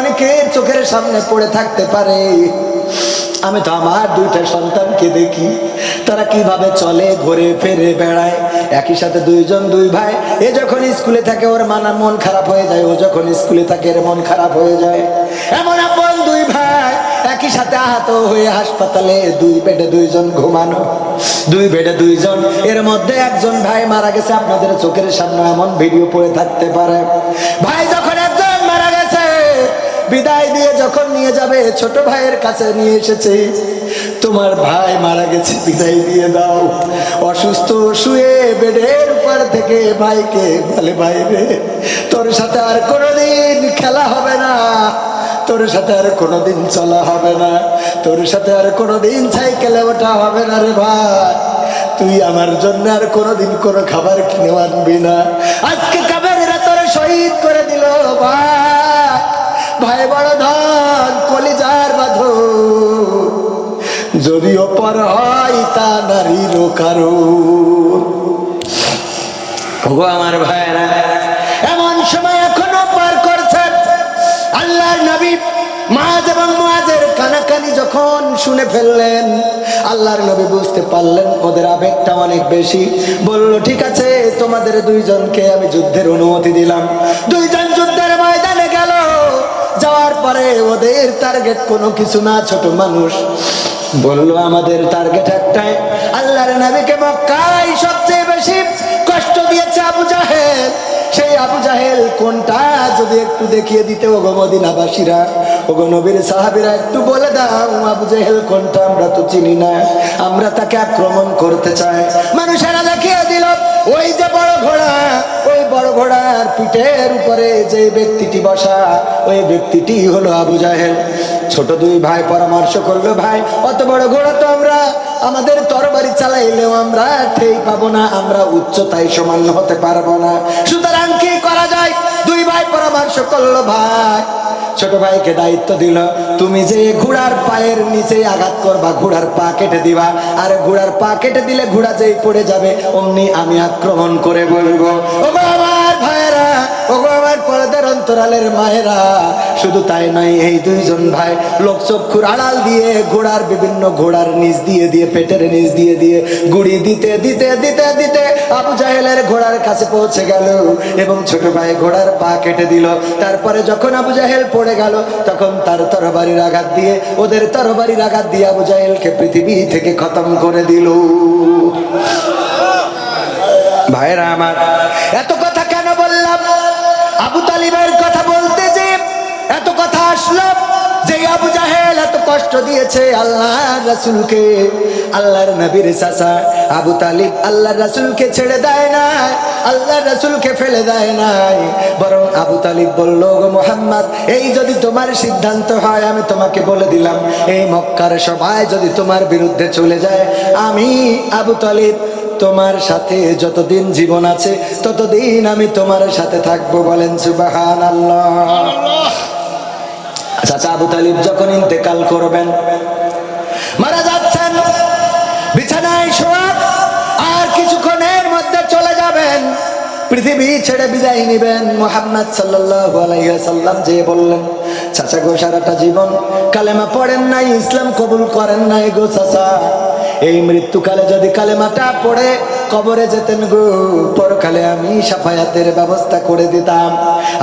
অনেকের চোখের সামনে পড়ে থাকতে পারে। আমি তো আমার দুইটা সন্তানকে দেখি, তারা কিভাবে চলে, ঘুরে ফিরে বেড়ায়, একই সাথে দুইজন দুই ভাই। এ যখন স্কুলে থাকে ওর মন খারাপ হয়ে যায়, ও যখন স্কুলে থাকে এর মন খারাপ হয়ে যায়। এমন আপন দুই ভাই একই সাথে আহত হয়ে হাসপাতালে, দুই বেডে দুইজন ঘুমানো, দুই বেডে দুইজন, এর মধ্যে একজন ভাই মারা গেছে। আপনাদের চোখের সামনে এমন ভিডিও পড়ে থাকতে পারে। ভাই যখন একজন মারা গেছে, বিদায় দিয়ে যখন নিয়ে যাবে, ছোট ভাইয়ের কাছে নিয়ে এসেছে, তোমার ভাই মারা গেছে, বিদায় দিয়ে দাও। অসুস্থ শুয়ে বেডের উপর থেকে ভাইকে বলে, ভাই রে, তোর সাথে আর কোনোদিন খেলা হবে না, তোর সাথে আর কোনোদিন চলা হবে না, তোর সাথে আর কোনোদিন সাইকেলে ওঠা হবে না রে ভাই, তুই আমার জন্য আর কোনোদিন কোনো খাবার কিনে আনবি না। আজকে কাবেররা তোর শহীদ করে দিল ভাই, ভাই বড় ধন, কলিজার বাঁধন, যদিও পর হয় তা নারীর কারণ। আমার ভাইরা এমন সময় এখনো পার করছেন। আল্লাহর নবী মুআজ এবং মুআজের কানাকানি যখন শুনে ফেললেন, আল্লাহর নবী বুঝতে পারলেন ওদের আবেগটা অনেক বেশি। বলল, ঠিক আছে, তোমাদের দুইজনকে আমি যুদ্ধের অনুমতি দিলাম। দুইজন যুদ্ধের ময়দানে গেল। যাওয়ার পরে ওদের টার্গেট কোনো কিছু না, ছোট মানুষ। বললো, আমাদের টার্গেট একটাই, আল্লাহর নবীকে মক্কায় সবচেয়ে বেশি কষ্ট দিয়েছে আবু জাহেল। সেই আবু জাহেল কোনটা যদি একটু দেখিয়ে দিতে ওগো মদিনাবাসীরা, ওগো নবীর সাহাবীরা, একটু বলে দাও আবু জাহেল কোনটা, আমরা তো চিনি না, আমরা তাকে আক্রমণ করতে চাই। মানুষেরা দেখিয়ে দিল, ওই যে বড় ঘোড়া, ওই বড় ঘোড়ার পিঠের উপরে যে ব্যক্তিটি বসা, ওই ব্যক্তিটি হলো আবু জাহেল। ছোট দুই ভাই পরামর্শ করলো, ভাই অত বড় ঘোড়া তো আমরা আমাদের তরবারি চালাইলেও আমরা ঠেই পাবো না, আমরা উচ্চতায় সমান হতে পারবো না, সুতরাং কি করা যায়? দুই ভাই পরামর্শ করলো। ভাই ছোট ভাইকে দায়িত্ব দিল, তুমি যে ঘোড়ার পায়ের নিচে আঘাত করবা, ঘোড়ার পা কেটে দিবা, আর ঘোড়ার পা কেটে দিলে ঘোড়া যেই পড়ে যাবে অমনি আমি আক্রমণ করে বলবো, ওগো আমার ভাইরা, ওগো আমার পর্দার অন্তরালের মায়েরা। শুধু তাই নয়, এই দুইজন ভাই লোকচক্ষুর আড়াল দিয়ে ঘোড়ার বিভিন্ন ঘোড়ার নিচ দিয়ে দিয়ে পেটের নিচ দিয়ে দিয়ে গুড়ি দিতে দিতে দিতে দিতে আবু জাহেলের ঘোড়ার কাছে পৌঁছে গেল এবং ছোট ভাই ঘোড়ার পা কেটে দিল। তারপরে যখন আবু জাহেল পড়ে গেল, তখন তার তরবারির আঘাত দিয়ে, ওদের তরবারির আঘাত দিয়ে আবু জাহেলকে পৃথিবী থেকে খতম করে দিল। ভাইরা আমার, এত কথা কেন বললাম? আবু তালিবের কথা বলতে যে এত কথা আসলো, যে আবু জাহেল এত কষ্ট দিয়েছে আল্লাহর রাসূলকে, আল্লাহর নবীর চাচা আবু তালিব আল্লাহর রাসূলকে ছেড়ে দেয় না, আল্লাহর রাসূলকে ফেলে দেয় নাই, বরং আবু তালিব বলল, গো মুহাম্মদ, এই যদি তোমার সিদ্ধান্ত হয়, আমি তোমাকে বলে দিলাম, এই মক্কার সবাই যদি তোমার বিরুদ্ধে চলে যায়, আমি আবু তালিব তোমার সাথে যতদিন জীবন আছে ততদিন আমি তোমার সাথে থাকবো। বলেন সুবহানাল্লাহ। চাচা আবু তালিব যখন ইন্তেকাল করবেন, মারা যাচ্ছেন, বিছানায় শোয়া, আর কিছুক্ষণের মধ্যে চলে যাবেন, পৃথিবী ছেড়ে বিদায় নিবেন। মুহাম্মদ সাল্লাল্লাহু আলাইহি ওয়াসাল্লাম যে বললেন, চাচা গো, সারাটা জীবন কালেমা পড়েন নাই, ইসলাম কবুল করেন নাই গো চাচা, এই মৃত্যুকালে যদি কালেমাটা পড়ে কবরে যেতেন গো, পরকালে আমি শাফায়াতের ব্যবস্থা করে দিতাম,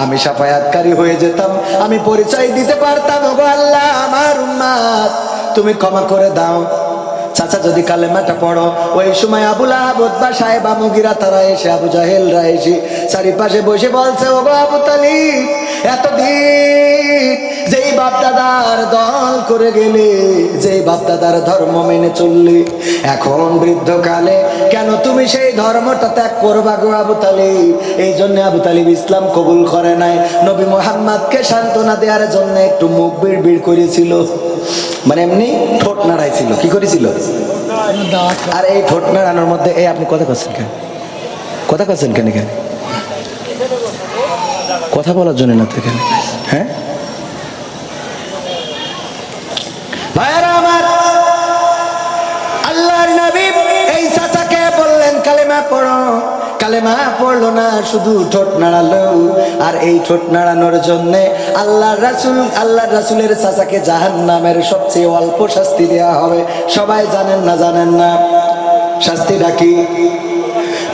আমি শাফায়াতকারী হয়ে যেতাম, আমি পরিচয় দিতে পারতাম, গো আল্লাহ, আমার উম্মত তুমি ক্ষমা করে দাও। চাচা যদি কালেমাটা পড়ো, ওই সময় আবু লাহাব, উতবা, সাহেবা, মুগিরা তারা এসে, আবু জাহেলরা এসে চারিপাশে বসে বলছে, ও গো আবু তালিব, এতদিন যেই বাপদাদার দল করে গেলে, যেই বাপদাদার ধর্ম মেনে চললে, এখন বৃদ্ধকালে কেন তুমি সেই ধর্মটা ত্যাগ করবা গো আবু তালিব? এই জন্য আবু তালিব ইসলাম কবুল করে নাই। নবী মুহাম্মদকে সান্ত্বনা দেওয়ার জন্য একটু মুখ বিড় বিড় করেছিল, মানে এমনি ঠোঁট নাড়াইছিল। কি করেছিল? আর এই ঠোঁট নাড়ানোর মধ্যে, এই আপনি কথা করছেন কেন? কথা করছেন কেন? এখানে কথা বলার জন্য না তো এখানে, হ্যাঁ ভাইরা আমার, আল্লাহর নবী এই চাচাকে বললেন, কালেমা পড়ো, কালেমা পড়লো না, শুধু ঠোঁট নাড়ালো। আর এই ঠোঁট নাড়ানোর জন্যে আল্লাহর রাসূলের চাচাকে জাহান্নামের সবচেয়ে অল্প শাস্তি দেওয়া হবে। সবাই জানেন না জানেন না? শাস্তিটা কি?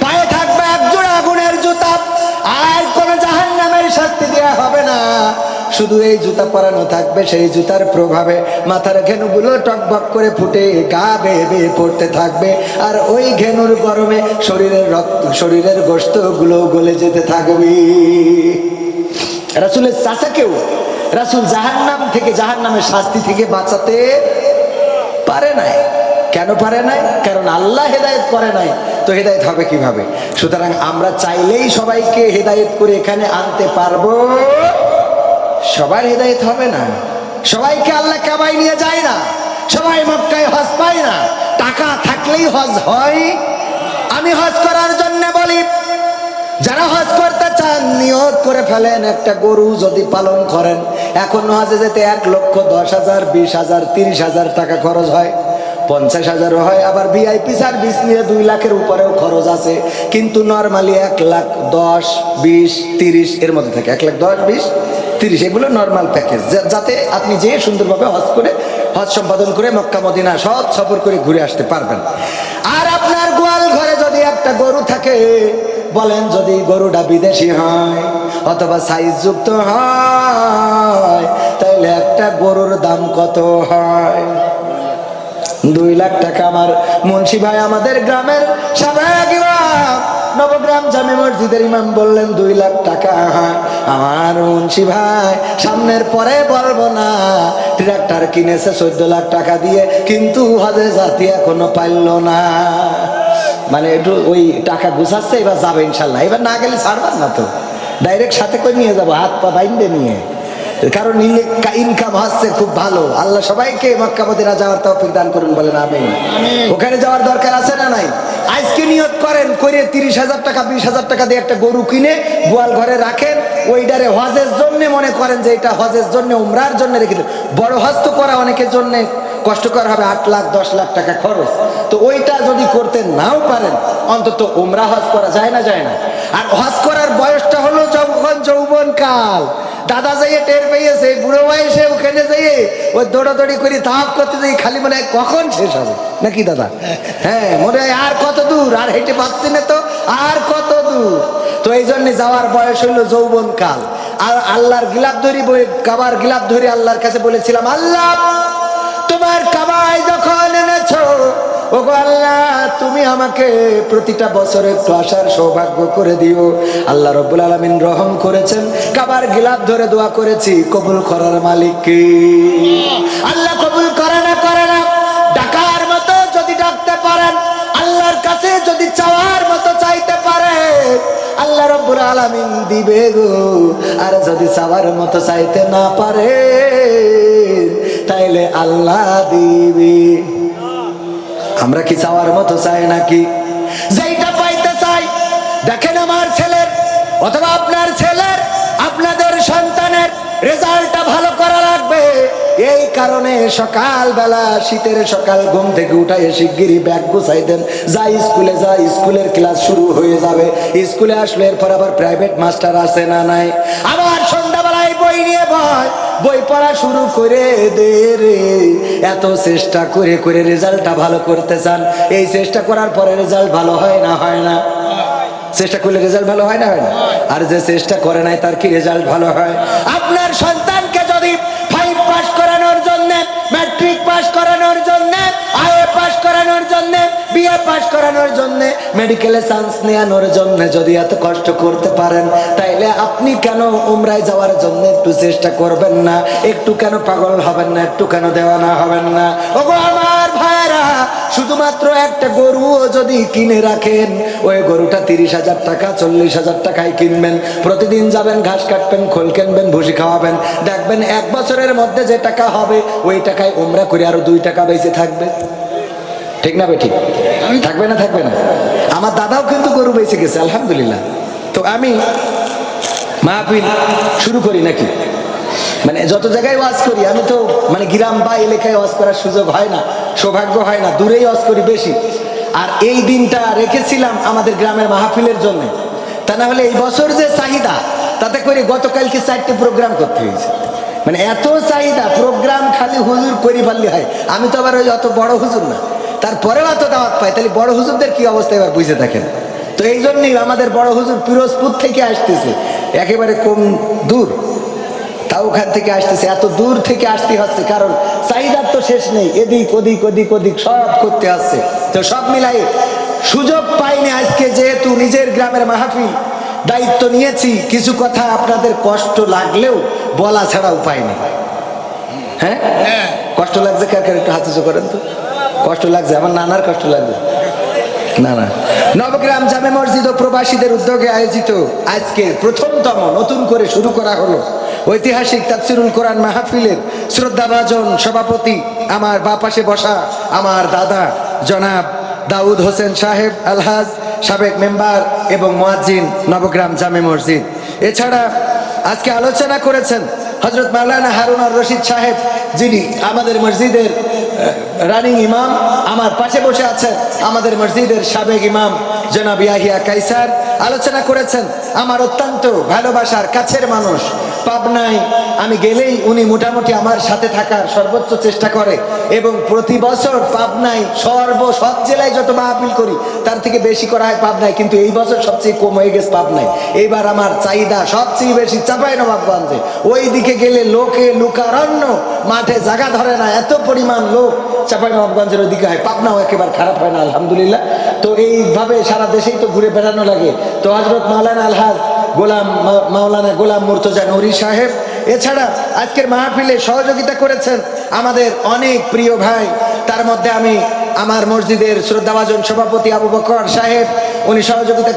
পায়ে থাকবে এক জোড়া আগুনের জুতা, আর কোন জাহান্নামের শাস্তি দেওয়া হবে না। শুধু এই জুতা পরানো থাকবে, সেই জুতার প্রভাবে মাথার ঘেনুগুলো টকবক করে ফুটে গা বেয়ে বেয়ে পড়তে থাকবে। আর ওই ঘেনুর গরমে শরীরের গোশতগুলো গলে যেতে থাকবে। রাসূলের চাচাকেও রাসূল জাহান্নাম থেকে, জাহান্নামের শাস্তি থেকে বাঁচাতে পারে নাই। কেন পারে নাই? কারণ আল্লাহ হেদায়েত করে নাই, তো হেদায়েত হবে কিভাবে? সুতরাং আমরা চাইলেই সবাইকে হেদায়েত করে এখানে আনতে পারবো? সবার হেদায়েত হবে না। সবাইকে আল্লাহ কাবায় নিয়ে যায় না, সবাই মক্কায় হজ পায় না। টাকা থাকলেই হজ হয়? আমি হজ করার জন্য বলি, যারা হজ করতে চান নিয়ত করে ফেলেন, একটা গরু যদি পালন করেন, এখন হজে যেতে 1,10,000, 20,000, 30,000 টাকা খরচ হয়, 50,000 হয়। আবার ভিআইপি সার্ভিস নিয়ে 2 লাখের উপরেও খরচ আছে। কিন্তু নর্মালি 1,10,000, 20, 30 এর মধ্যে থাকে। 1,10,000, 20, 30 এগুলো নর্মাল প্যাকেজ, যাতে আপনি যে সুন্দরভাবে হজ করে, হজ সম্পাদন করে মক্কা মদিনা সব সফর করে ঘুরে আসতে পারবেন। আর আপনার গোয়াল ঘরে যদি একটা গরু থাকে, বলেন যদি গরুটা বিদেশি হয় অথবা সাইজ যুক্ত হয়, তাহলে একটা গরুর দাম কত হয়? 2 লাখ টাকা। আমার মুন্সি ভাই, আমাদের গ্রামের সাবেক ইমাম, নবগ্রাম জামে মসজিদের ইমাম বললেন 2 লাখ টাকা। আমার মুন্সি ভাই সামনের পরে বলবো না, ট্রাক্টর কিনেছে 14 লাখ টাকা দিয়ে, কিন্তু হজে জাতি এখনো পাইল না। মানে একটু ওই টাকা গুছাচ্ছে, এবার যাবে ইনশাল্লাহ। এবার না গেলে ছাড়বেন না তো, ডাইরেক্ট সাথে করে নিয়ে যাবো, হাত পা বাইন্দে নিয়ে। কারণ ইনকাম হচ্ছে খুব ভালো। আল্লাহ সবাইকে মক্কা মদিনা যাওয়ার তৌফিক দান করুন, বলেন আমিন। ওখানে যাওয়ার দরকার আছে না নাই? আজকে নিয়ত করেন, করে 30,000 টাকা 20,000 টাকা দিয়ে একটা গরু কিনে গোয়াল ঘরে রাখেন, ওইটারে হজের জন্য মনে করেন যে এটা হজের জন্য, উমরার জন্য রেখে দেন। বড় হজ তো করা অনেকের জন্য কষ্টকর হবে, 8 লাখ 10 লাখ টাকা খরচ। তো ওইটা যদি করতে নাও পারেন, অন্তত উমরা হজ করা যায় না? যায় না? আর হজ করার বয়সটা হলো যখন যৌবন কাল। দাদা যাইয়ে টের পেয়েছে, বুড়ো বয়সে ওখানে যাইয়ে ওই দৌড়াদৌড়ি করে তাপ করতে যাই, খালি মনে হয় কখন শেষ হবে, নাকি দাদা? হ্যাঁ, মনে হয় আর কত দূর, আর হেঁটে পাচ্ছি না তো, আর কত দূর। তো এই জন্য যাওয়ার বয়স হইলো যৌবন কাল। আর আল্লাহর গিলাপ ধরি, কাবার গিলাপ ধরে আল্লাহর কাছে বলেছিলাম, আল্লাহ তোমার কাবায় যখন এনেছো, ওগো আল্লাহ তুমি আমাকে প্রতিটা বছর একটু আসার সৌভাগ্য করে দিও। আল্লাহ রাব্বুল আলামিন রহম করেছেন, কাবার গিলাফ ধরে দোয়া করেছি, কবুল করার মালিক কে? আল্লাহ কবুল করে না ডাকার মতো যদি ডাকতে পারেন, আল্লাহর কাছে যদি চাওয়ার মতো চাইতে পারে, আল্লাহ রাব্বুল আলামিন দিবে গো। আর যদি চাওয়ার মতো চাইতে না পারে, তাইলে আল্লাহ দিবে। আমরা কি চাওয়ার মতো চাই নাকি? যেইটা পাইতে চাই, দেখেন আমার ছেলের অথবা আপনার ছেলের, আপনাদের সন্তানের রেজাল্টটা ভালো করা লাগবে। এই কারণে সকালবেলা, শীতের সকাল ঘুম থেকে উঠায় শিগগিরই ব্যাগ গুছাই দেন, যা স্কুলে যা, স্কুলের ক্লাস শুরু হয়ে যাবে। স্কুলে আসলে এরপর আবার প্রাইভেট মাস্টার আছে না নাই? আবার সন্ধ্যাবেলায় বই নিয়ে বই পড়া শুরু করে দে রে। এত চেষ্টা করে করে রেজাল্টটা ভালো করতে চান, এই চেষ্টা করার পরে রেজাল্ট ভালো হয় না? হয় না? চেষ্টা করলে রেজাল্ট ভালো হয় না? হয় না? আর যে চেষ্টা করে নাই তার কি রেজাল্ট ভালো হয়? আপনার সন্তানকে যদি 5 পাস করানোর জন্য, ম্যাট্রিক পাস করানোর জন্য, আইএ পাস করানোর জন্য, বিএ পাস করানোর জন্য, মেডিকেলে চান্স নেওয়ানোর জন্য যদি এত কষ্ট করতে পারেন, তাইলে আপনি কেন উমরায় যাওয়ার জন্য একটু চেষ্টা করবেন না? একটু কেন পাগল হবেন না? একটু কেন দেওয়ানা হবেন না? ওগো আমার ভাইরা, শুধুমাত্র একটা গরুও যদি কিনে রাখেন, ওই গরুটা 30,000 টাকা 40,000 টাকায় কিনবেন, প্রতিদিন যাবেন, ঘাস কাটবেন, খোল কিনবেন, ভুসি খাওয়াবেন, দেখবেন 1 বছরের মধ্যে যে টাকা হবে, ওই টাকায় উমরা করে আরো 2 টাকা বেঁচে থাকবে। ঠিক না বেঠিক? থাকবে না? থাকবে না? আমার দাদাও কিন্তু গরু বেঁচে গেছে, আলহামদুলিল্লাহ। তো আমি মাহফিল শুরু করি নাকি, মানে যত জায়গায় ওয়াজ করি, আমি তো মানে গ্রাম বা এলাকায় ওয়াজ করার সুযোগ হয় না, সৌভাগ্য হয় না, দূরেই ওয়াজ করি বেশি। আর এই দিনটা রেখেছিলাম আমাদের গ্রামের মাহফিলের জন্য। তা না হলে এই বছর যে চাহিদা, তাতে করে গতকালকে 4টে প্রোগ্রাম করতে হয়েছে। মানে এত চাহিদা, প্রোগ্রাম খালি হুজুর করে পারলে হয়। আমি তো আবার ওই অত বড় হুজুর না, তারপরেও এত দাওয়াত পাই, তাহলে বড় হুজুরদের কি অবস্থা এবার বুঝে থাকেন। তো এই জন্যই আমাদের বড় হুজুর পিরোজপুর থেকে আসতেছে, একেবারে কম দূর, তাও ওখান থেকে আসতেছে। এত দূর থেকে আসতে হচ্ছে কারণ চাহিদার তো শেষ নেই, এদিক ওদিক ওদিক ওদিক সব করতে হচ্ছে। তো সব মিলাই সুযোগ পাইনি আজকে, যেহেতু নিজের গ্রামের মাহফিল দায়িত্ব নিয়েছি, কিছু কথা আপনাদের কষ্ট লাগলেও বলা ছাড়া উপায় নেই। হ্যাঁ, কষ্ট লাগছে কার কার একটু হাত উঁচু করেন তো। কষ্ট লাগছে, আমার নানার কষ্ট লাগছে। না না, নবগ্রাম জামে মসজিদ ও প্রবাসীদের উদ্যোগে আয়োজিত আজকে প্রথমতম নতুন করে শুরু করা হলো ঐতিহাসিক তাফসিরুল কোরআন মাহফিলের শ্রদ্ধাভাজন সভাপতি আমার বাঁ পাশে বসা আমার দাদা জনাব দাউদ হোসেন সাহেব আলহাজ, সাবেক মেম্বার এবং মুয়াজ্জিন নবগ্রাম জামে মসজিদ। এছাড়া আজকে আলোচনা করেছেন হযরত মাওলানা হারুন আর রশিদ সাহেব, যিনি আমাদের মসজিদের রানিং ইমাম। আমার পাশে বসে আছেন আমাদের মসজিদের সাবেক ইমাম জনাব ইয়াহিয়া কাইসার। আলোচনা করেছেন আমার অত্যন্ত ভালোবাসার কাছের মানুষ, পাবনায় আমি গেলেই উনি মোটামুটি আমার সাথে থাকার সর্বোচ্চ চেষ্টা করে এবং প্রতি বছর পাবনায় সব জেলায় যত মাহফিল করি তার থেকে বেশি করা হয় পাবনায়, কিন্তু এই বছর সবচেয়ে কম হয়ে গেছে পাবনায়। এইবার আমার চাহিদা সবচেয়ে বেশি চাঁপাইনবাবগঞ্জে। ওই দিকে গেলে লোকে লুকারণ্য, মাঠে জায়গা ধরে না, এত পরিমাণ লোক চাঁপাইনবাবগঞ্জের ওইদিকে হয়। পাবনাও একেবারে খারাপ হয় না আলহামদুলিল্লাহ। তো এইভাবে সারা দেশেই তো ঘুরে বেড়ানো লাগে। তো হযরত মাওলানা আলহাজ মাওলানা গোলাম মুর্তজা নুরি সাহেব। এছাড়া আজকের মাহফিলে সহযোগিতা করেছেন আমাদের অনেক প্রিয় ভাই, তার মধ্যে আমি আমার মসজিদের শ্রদ্ধাভাজন সভাপতি আবু বকর সাহেব, উনি সহযোগিতা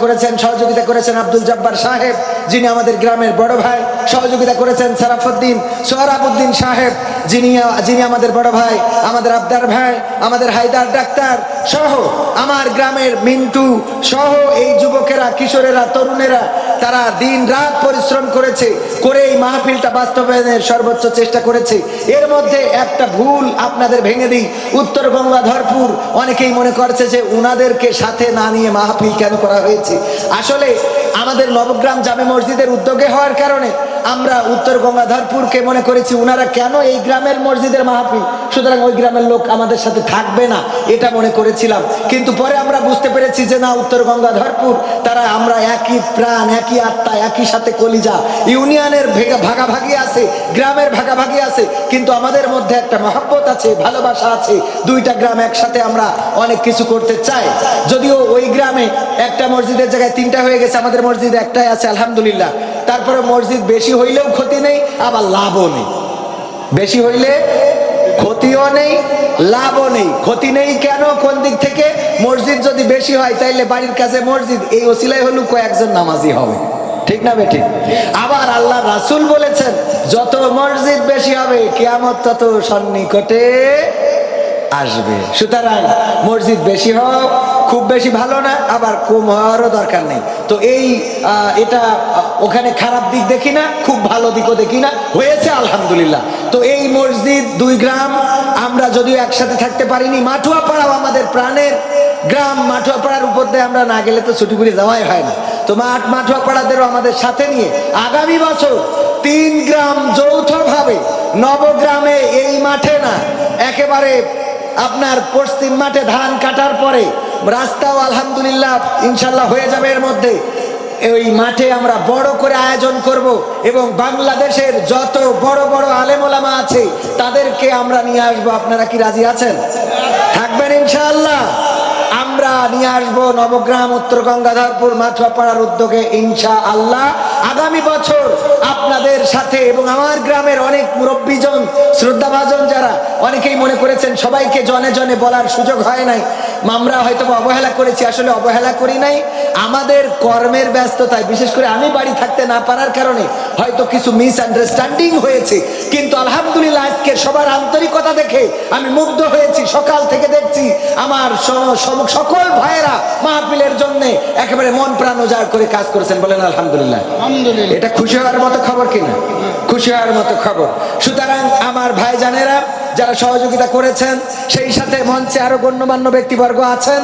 করেছেন আব্দুল জব্বার সাহেব, যিনি আমাদের গ্রামের বড় ভাই। সহযোগিতা করেছেন সারাফুদ্দিন সোহরাবুদ্দিন সাহেব, যিনি আমাদের বড় ভাই, আমাদের আবদার ভাই, আমাদের হায়দার ডাক্তার সহ আমার গ্রামের মিন্টু সহ এই যুবকেরা, কিশোরেরা, তরুণেরা, তারা দিন রাত পরিশ্রম করেছে, করে এই মাহফিলটা বাস্তবায়নের সর্বোচ্চ চেষ্টা করেছে। এর মধ্যে একটা ভুল আপনাদের ভেঙে দিই, উত্তর গঙ্গাধরপুর অনেকেই মনে করছে যে উনাদেরকে সাথে না নিয়ে মাহফিল কেন করা হয়েছে। আসলে আমাদের নবগ্রাম জামে মসজিদের উদ্যোগে হওয়ার কারণে আমরা উত্তর গঙ্গাধরপুরকে মনে করেছি উনারা কেন এই গ্রামের মসজিদের মাহফিল, সুতরাং ওই গ্রামের লোক আমাদের সাথে থাকবে না, এটা মনে করেছিলাম। কিন্তু পরে আমরা বুঝতে পেরেছি যে না, উত্তর গঙ্গাধরপুর তারা আমরা একই প্রাণ, একই আত্মা, একই সাথে কলিজা। ইউনিয়নের ভাগাভাগি আছে, গ্রামের ভাগাভাগি আছে, কিন্তু আমাদের মধ্যে একটা মহব্বত আছে, ভালোবাসা আছে। দুইটা গ্রাম একসাথে আমরা অনেক কিছু করতে চাই। যদিও ওই গ্রামে একটা মসজিদের জায়গায় 3টা হয়ে গেছে, আমাদের মসজিদ একটাই আছে আলহামদুলিল্লাহ। তারপরে মসজিদ বেশি হইলেও ক্ষতি নেই, আবার লাভও নেই। বেশি হইলে ক্ষতিও নেই, লাভও নেই। ক্ষতি নেই কেন, কোন দিক থেকে? মসজিদ যদি বেশি হয় তাইলে বাড়ির কাছে মসজিদ, এই ওসিলাই হলো কয়েকজন নামাজি হবে, ঠিক না বেঠিক? আবার আল্লাহ রাসূল বলেছেন যত মসজিদ বেশি হবে কিয়ামত তত সন্নিকটে আসবে। সুতরাং মসজিদ বেশি হোক, খুব বেশি ভালো না, আবার কম হওয়ারও দরকার নেই। তো এটা ওখানে খারাপ দিক দেখি না, খুব ভালো দিকও দেখি না, হয়েছে আলহামদুলিল্লাহ। তো এই মসজিদ 2 গ্রাম আমরা যদিও একসাথে থাকতে পারিনি, মাঠুয়াপাড়াও আমাদের প্রাণের গ্রাম। মাঠুয়াপাড়ার উপর দিয়ে আমরা না গেলে তো ছুটিপুরি যাওয়াই হয় না। তো মাঠুয়াপাড়াদেরও আমাদের সাথে নিয়ে আগামী বছর 3 গ্রাম যৌথভাবে নবগ্রামে, এই মাঠে না, একেবারে আপনার পশ্চিম মাঠে ধান কাটার পরে রাস্তাও আলহামদুলিল্লাহ ইনশাল্লাহ হয়ে যাবে এর মধ্যে, ওই মাঠে আমরা বড় করে আয়োজন করব এবং বাংলাদেশের যত বড় বড় আলেম ওলামা আছে তাদেরকে আমরা নিয়ে আসবো। আপনারা কি রাজি আছেন? থাকবেন ইনশাআল্লাহ? আমরা নিয়ে আসবো নবগ্রাম, উত্তর গঙ্গাধরপুর, মাঠুয়াপাড়ার উদ্যোগে ইনশাআল্লাহ আগামী বছর আপনাদের সাথে। এবং আমার গ্রামের অনেক মুরব্বীজন, শ্রদ্ধাভাজন যারা, অনেকেই মনে করেছেন, সবাইকে জনে জনে বলার সুযোগ হয় নাই, আমরা হয়তো অবহেলা করেছি। আসলে অবহেলা করি নাই, আমাদের কর্মের ব্যস্ততায়, বিশেষ করে আমি বাড়ি থাকতে না পারার কারণে হয়তো কিছু মিসআন্ডারস্ট্যান্ডিং হয়েছে। কিন্তু আলহামদুলিল্লাহ আজকে সবার আন্তরিকতা দেখে আমি মুগ্ধ হয়েছি। সকাল থেকে দেখছি আমার সকল ভাইয়েরা মাহফিলের জন্য একেবারে মন প্রাণ উজাড় করে কাজ করেছেন। বলেন আলহামদুলিল্লাহ। এটা খুশি হওয়ার মতো খবর কিনা? খুশি হওয়ার মতো খবর। সুতরাং আমার ভাইজানেরা যারা সহযোগিতা করেছেন, সেই সাথে মঞ্চে আরো গণ্যমান্য ব্যক্তিবর্গ আছেন,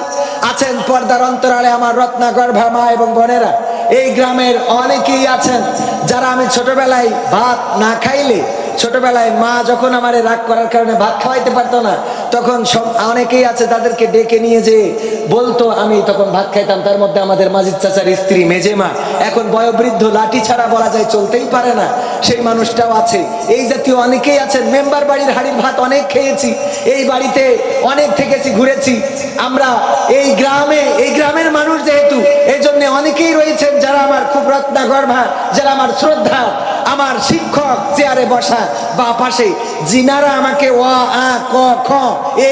আছেন পর্দার অন্তরালে আমার রত্নাগর্ভা মা এবং বোনেরা, এই গ্রামের অনেকেই আছেন যারা আমি ছোটবেলায় ভাত না খাইলে, ছোটবেলায় মা যখন আমার রাগ করার কারণে ভাত খাওয়াইতে পারতো না, তখন সব অনেকেই আছে তাদেরকে ডেকে নিয়ে যে বলতো, আমি তখন ভাত খাইতাম। তার মধ্যে আমাদের মাজিদ চাচার স্ত্রী মেজেমা, এখন বয়োবৃদ্ধ, লাঠি ছাড়া বলা যায় চলতেই পারে না, সেই মানুষটাও আছে। এই জাতীয় অনেকেই আছেন। মেম্বার বাড়ির হাড়ির ভাত অনেক খেয়েছি, এই বাড়িতে অনেক থেকেছি, ঘুরেছি আমরা। এই গ্রামের মানুষ যেহেতু, এই জন্য অনেকেই রয়েছেন যারা আমার খুব রত্নাগর্ভা, যারা আমার শ্রদ্ধা, আমার শিক্ষক চেয়ারে বসা বা পাশে, যিনারা আমাকে অ আ ক খ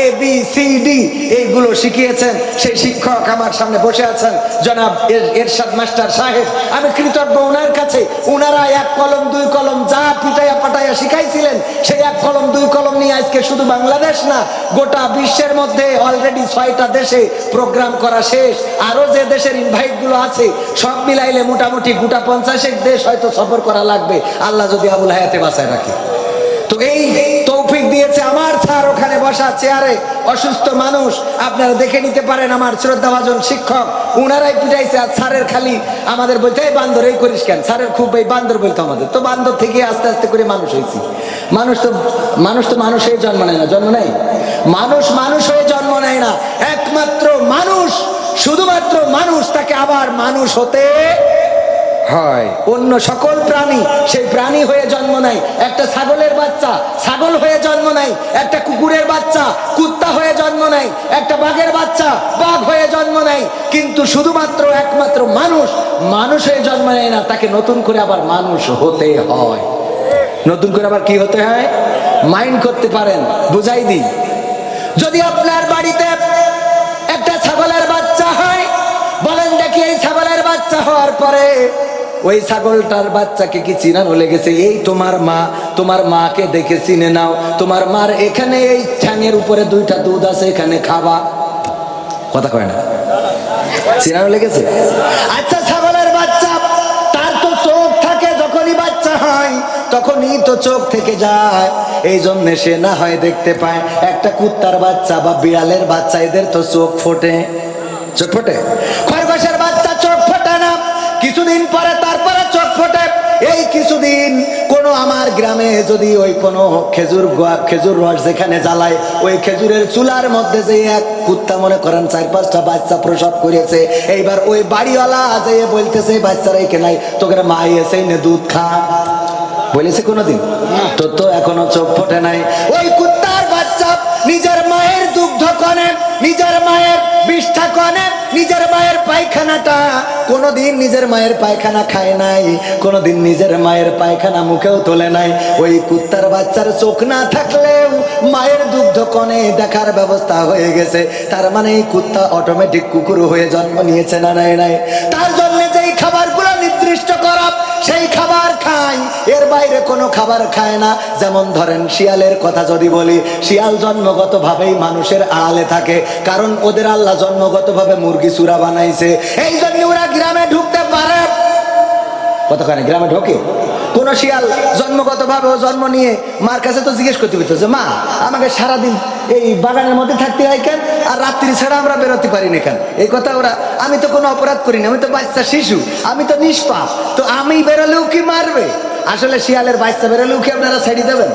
এ বি সি ডি এইগুলো শিখিয়েছেন, সেই শিক্ষক আমার সামনে বসে আছেন, জনাব এরশাদ মাস্টার সাহেব। আমি কৃতজ্ঞ ওনার কাছে। ওনারা এক কলম দুই কলম যা পিটাইয়া পাটাইয়া শিখাইছিলেন, সেই এক কলম দুই কলম নিয়ে আজকে শুধু বাংলাদেশ না, গোটা বিশ্বের মধ্যে অলরেডি 6টা দেশে প্রোগ্রাম করা শেষ। আরো যে দেশের ইনভাইট গুলো আছে সব মিলাইলে মোটামুটি গোটা 50 দেশ হয়তো সফর করা লাগবে, আল্লাহ যদি আবুল হায়াতে বাঁচায় রাখে। তো এই তৌফিক দিয়েছে আমার স্যার, ওখানে বসা চেয়ারে অসুস্থ মানুষ, আপনারা দেখে নিতে পারেন। আমার শ্রদ্ধাভাজন শিক্ষক উনারাই পিটাইছে। আর স্যারের খালি আমাদের বলতে, এই বান্দর এই করিস কেন, স্যারের খুব এই বান্দর বলতো আমাদের। তো বান্দর থেকে আস্তে আস্তে করে মানুষ হয়েছি। মানুষ তো মানুষ হয়ে জন্ম নেয় না, জন্ম নেয় মানুষ হয়ে জন্ম নেয় না। একমাত্র মানুষ, শুধুমাত্র মানুষ, তাকে আবার মানুষ হতে হয়। অন্য সকল প্রাণী সেই প্রাণী হয়ে জন্ম নেয়। একটা ছাগলের বাচ্চা ছাগল হয়ে জন্ম নেয়, একটা কুকুরের বাচ্চা কুত্তা হয়ে জন্ম নেয়, একটা বাঘের বাচ্চা বাঘ হয়ে জন্ম নেয়। কিন্তু শুধুমাত্র একমাত্র মানুষ হয়ে জন্ম নেয় না, তাকে নতুন করে আবার মানুষ হতে হয়। নতুন করে আবার কি হতে হয় মাইন্ড করতে পারেন, বুঝাই দিই। যদি আপনার বাড়িতে একটা ছাগলের বাচ্চা হয়, বলেন দেখি এই ছাগলের বাচ্চা হওয়ার পরে ওই ছাগলটার বাচ্চাকে কি চিনানো লেগেছে? এই তোমার মাকে দেখে চিনে নাও, তোমার মার এখানে এই ঠ্যাঙের উপরে 2টা দুধ আছে, এখানে খাবা। কথা কয় না, চিনানো লেগেছে। আচ্ছা, ছাগলের বাচ্চা তার তো চোখ থাকে, যখনই বাচ্চা হয় তখনই তো চোখ থেকে যায়, এই জন্য সে না হয় দেখতে পায়। একটা কুত্তার বাচ্চা বা বিড়ালের বাচ্চা, এদের তো চোখ ফোটে, খরগোশের বাচ্চা চোখ ফোটে না, কিছুদিন পরে তারপরে চোখ ফোটে। এই কিছুদিন কোন আমার গ্রামে যদি ওই কোনো খেজুর রস যেখানে জ্বালায়, ওই খেজুরের চুলার মধ্যে যে এক কুত্তা মনে করেন 4-5টা বাচ্চা প্রসব করেছে, এইবার ওই বাড়িওয়ালা যে বলতেছে বাচ্চারা কেনাই তোকে মা এসে নে দুধ খা, বলেছে কোনোদিন? তো এখনো চোখ ফোটে নাই। ওই কুত্তার বাচ্চা নিজের মায়ের দুগ্ধ কনে, নিজের মায়ের বিষ্ঠা কনে, নিজের মায়ের পায়খানাটা কোনোদিন নিজের মায়ের পায়খানা খায় নাই, কোনোদিন নিজের মায়ের পায়খানা মুখেও তোলে নাই। ওই কুত্তার বাচ্চার চোখ না থাকলেও মায়ের দুগ্ধ কনে দেখার ব্যবস্থা হয়ে গেছে। তার মানে এই কুত্তা অটোমেটিক কুকুর হয়ে জন্ম নিয়েছে না নাই? তার জন্য যেই খাবারগুলো নির্দিষ্ট করা, সেই খাবার খায়, এর বাইরে কোনো খাবার খায় না। যেমন ধরেন শিয়ালের কথা যদি বলি, শিয়াল জন্মগত ভাবেই মানুষের আড়ালে থাকে, কারণ ওদের আল্লাহ জন্মগত ভাবে মুরগি চূড়া বানাইছে, এই জন্য ওরা গ্রামে ঢুকতে পারে। কতখানি গ্রামে ঢোকে কোন শিয়াল জন্মগত ভাবে ও জন্ম নিয়ে মার কাছে তো জিজ্ঞেস করতে হইতো যে মা আমাকে সারাদিন এই বাগানের মধ্যে থাকতে হয় কেন, আর রাত্রি ছাড়া আমরা বেরোতে পারি না কেন? এই কথা ওরা, আমি তো কোনো অপরাধ করিনি, আমি তো বাচ্চা শিশু, আমি তো নিষ্পাপ, তো আমি বেরোলেও কি মারবে? আসলে শিয়ালের বাচ্চা বেরোলেও কি আপনারা ছেড়ে দেবেন?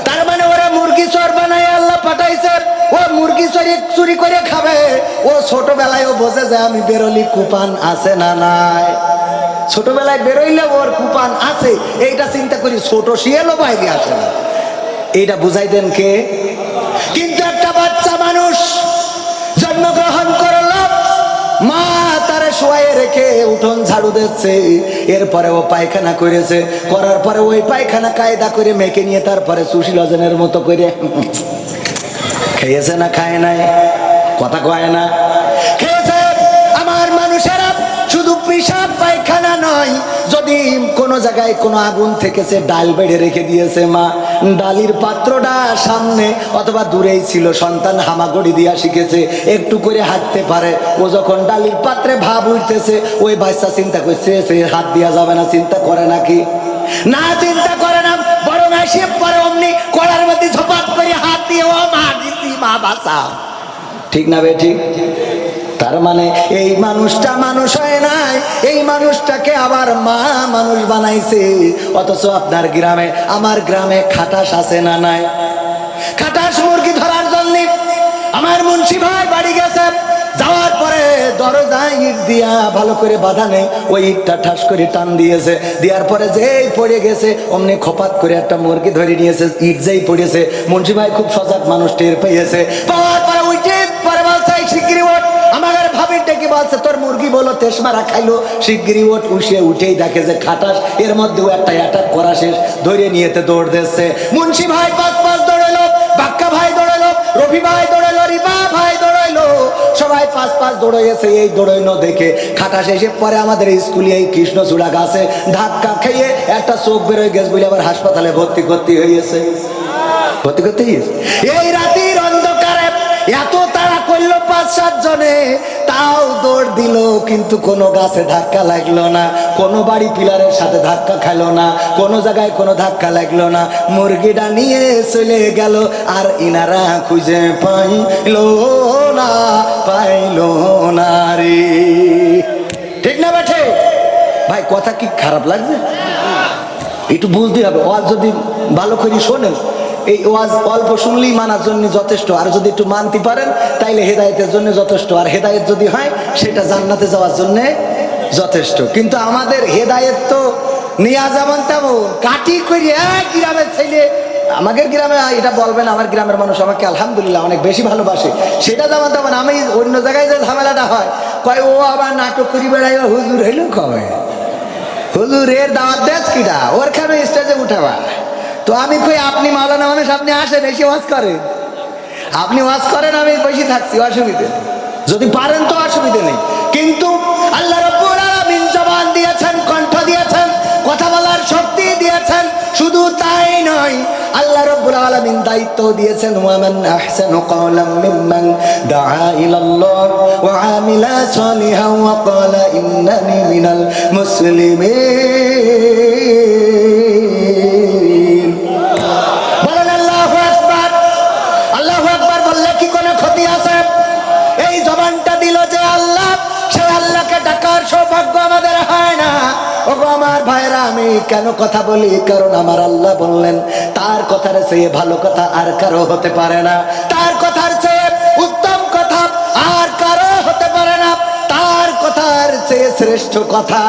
তার মানে ওরা মুরগি চোর বানায় আল্লাহ পাঠাইছে, ও মুরগি চুরি করে খাবে। ও ছোটবেলায় ও বোঝে যে আমি বেরোলি কুপান আছে না নাই, ছোটবেলায় বেরোইলে ওর কুপান আছে, এইটা চিন্তা করি। ছোট শিয়ালও বাইরে আসে না, এইটা বুঝাই দেন কে? কিন্তু একটা বাচ্চা মানুষ জন্মগ্রহণ করল, মা তারে শোয়ায় রেখে উঠোন ঝাড়ু দিচ্ছে, এরপরে ও পায়খানা করেছে, করার পরে ওই পায়খানা কায়দা করে মেখে নিয়ে তারপরে সুশীলজনের মতো করে খেয়েছে না খায় নাই? কথা কয় না, খেয়েছে। আমার মানুষেরা শুধু পেশাব পায়খানা নয়, যদি কোনো জায়গায় কোনো আগুন থেকেছে, ডাল বেড়ে রেখে দিয়েছে মা, ডালির পাত্রটা সামনে অথবা দূরেই ছিল, সন্তান হামাগুড়ি দিয়া শিখেছে, একটু করে হাঁটতে পারে, ও যখন ডালির পাত্রে ভাব উঠতেছে, ওই বাচ্চা চিন্তা করছে সে হাত দিয়া যাবে না, চিন্তা করে নাকি? না, চিন্তা করে না, বরং আসে পরে অমনি কড়ার মধ্যে ঝপাট করে হাত দিয়ে ও মা দিছি, মা বাঁচা। ঠিক না বে ঠিক? তার মানে এই মানুষটা মানুষ হয় নাই, এই মানুষটাকে আবার মা মানুষ বানাইছে। অথচ আপনার গ্রামে, আমার গ্রামে খাটাস আছে না নাই? খাটাস মুরগি ধরার জন্য আমার মুন্সি ভাই বাড়ি গেছে, যাওয়ার পরে দরজায় ইট দিয়া ভালো করে বাঁধা নেই, ওই ইটটা ঠাস করে টান দিয়েছে, দেওয়ার পরে যেই পড়ে গেছে অমনি খোপাত করে একটা মুরগি ধরে নিয়েছে। ইট যেই পড়েছে মুন্সি ভাই খুব সজাগ মানুষ, টের পেয়েছে। পাওয়ার পরে উঠে পরে বলছে শিগগিরি ওঠ, আমাদের ভাবির ডেকে বলছে তোর মুরগি বলো তেসমারা খাইলো, শিগগিরি ওঠ। উঠেই দেখে যে খাটাস, এর মধ্যেও একটা অ্যাটাক করা শেষ, ধরে নিয়েতে দৌড় দিচ্ছে। মুন্সি ভাই পাঁচ দৌড়াইলো, বাক্কা ভাই দৌড়াইলো, রফি ভাই দৌড়াইলো, রিবা ভাই দৌড়াইলো, সবাই পাঁচ দৌড়াইছে। এই দৌড়াইনো দেখে খাটাস এসে পরে আমাদের স্কুলে এই কৃষ্ণচূড়া গাছে ধাক্কা খেয়ে একটা চোখ বেরোয় গেছে বলে আবার হাসপাতালে ভর্তি করতে হয়েছে। এই রাতের অন্ধকারে এত তাড়া করলো 5-7 জনে, তাও দৌড় দিল, কিন্তু কোনো গাছে ধাক্কা লাগলো না, কোনো বাড়ি পিলারের সাথে ধাক্কা খাইলো না, কোনো জায়গায় কোনো ধাক্কা লাগলো না। মুরগিটা নিয়ে চলে গেল, আর ইনারা খুঁজে পাইলো না রে। ঠিক না বেঠে ভাই? কথা কি খারাপ লাগছে? একটু বুঝতে হবে। ওয়াজ যদি ভালো করে শোনেন, এই ওয়াজ অল্প শুনলেই মানার জন্য যথেষ্ট, আর যদি একটু মানতে পারেন তাইলে হেদায়েতের জন্য যথেষ্ট, আর হেদায়েত যদি হয় সেটা জান্নাতে যাওয়ার জন্য যথেষ্ট। কিন্তু আমাদের হেদায়েত তো নিয়া যেমন তেমন কাটি করি গ্রামের ছেলে, আমাদের গ্রামে এটা বলবেন, আমার গ্রামের মানুষ আমাকে আলহামদুলিল্লাহ অনেক বেশি ভালোবাসে, সেটা যেমন তেমন। আমি অন্য জায়গায় যে ঝামেলাটা হয়, কয় ও আবার নাটক করি বেড়াই, হুজুর হইল কবে, হুজুরের দাওয়াত দেশ কিটা, ওর খাবে স্টেজে উঠাবা। তো আমি কই আপনি মাওলানা মানুষ, আপনি আসেন, এসে ওয়াজ করেন, আপনি ওয়াজ করেন, আমি বসে থাকছি, অসুবিধে নেই, যদি পারেন তো অসুবিধে নেই। কিন্তু আল্লাহ রাব্বুল আলামিন জবান দিয়েছেন, কণ্ঠ দিয়েছেন, কথা বলার শক্তি দিয়েছেন। শুধু তাই নয়, আল্লাহ রাব্বুল আলামিন দায়িত্ব দিয়েছেন, ওয়ামান আহসানু ক্বাওলাম মিম্মান দাআ ইলাল্লাহ ওয়া আমিলা সালিহান ওয়া ক্বালা ইন্নানি মিনাল মুসলিমিন। বলেন আল্লাহু আকবার। আল্লাহু আকবার বললে কি কোনো ক্ষতি আছে? এই জবানটা দিল যে আল্লাহ, সেই আল্লাহকে ডাকার সৌভাগ্য আমাদের হয় না। ওগো আমার ভাইরা, আমি কেন কথা বলি? কারণ আমার আল্লাহ বললেন তার কথার চেয়ে ভালো কথা আর কারো হতে পারে না, তার কথার চেয়ে উত্তম কথা আর কারো হতে পারে না, তার কথার চেয়ে শ্রেষ্ঠ কথা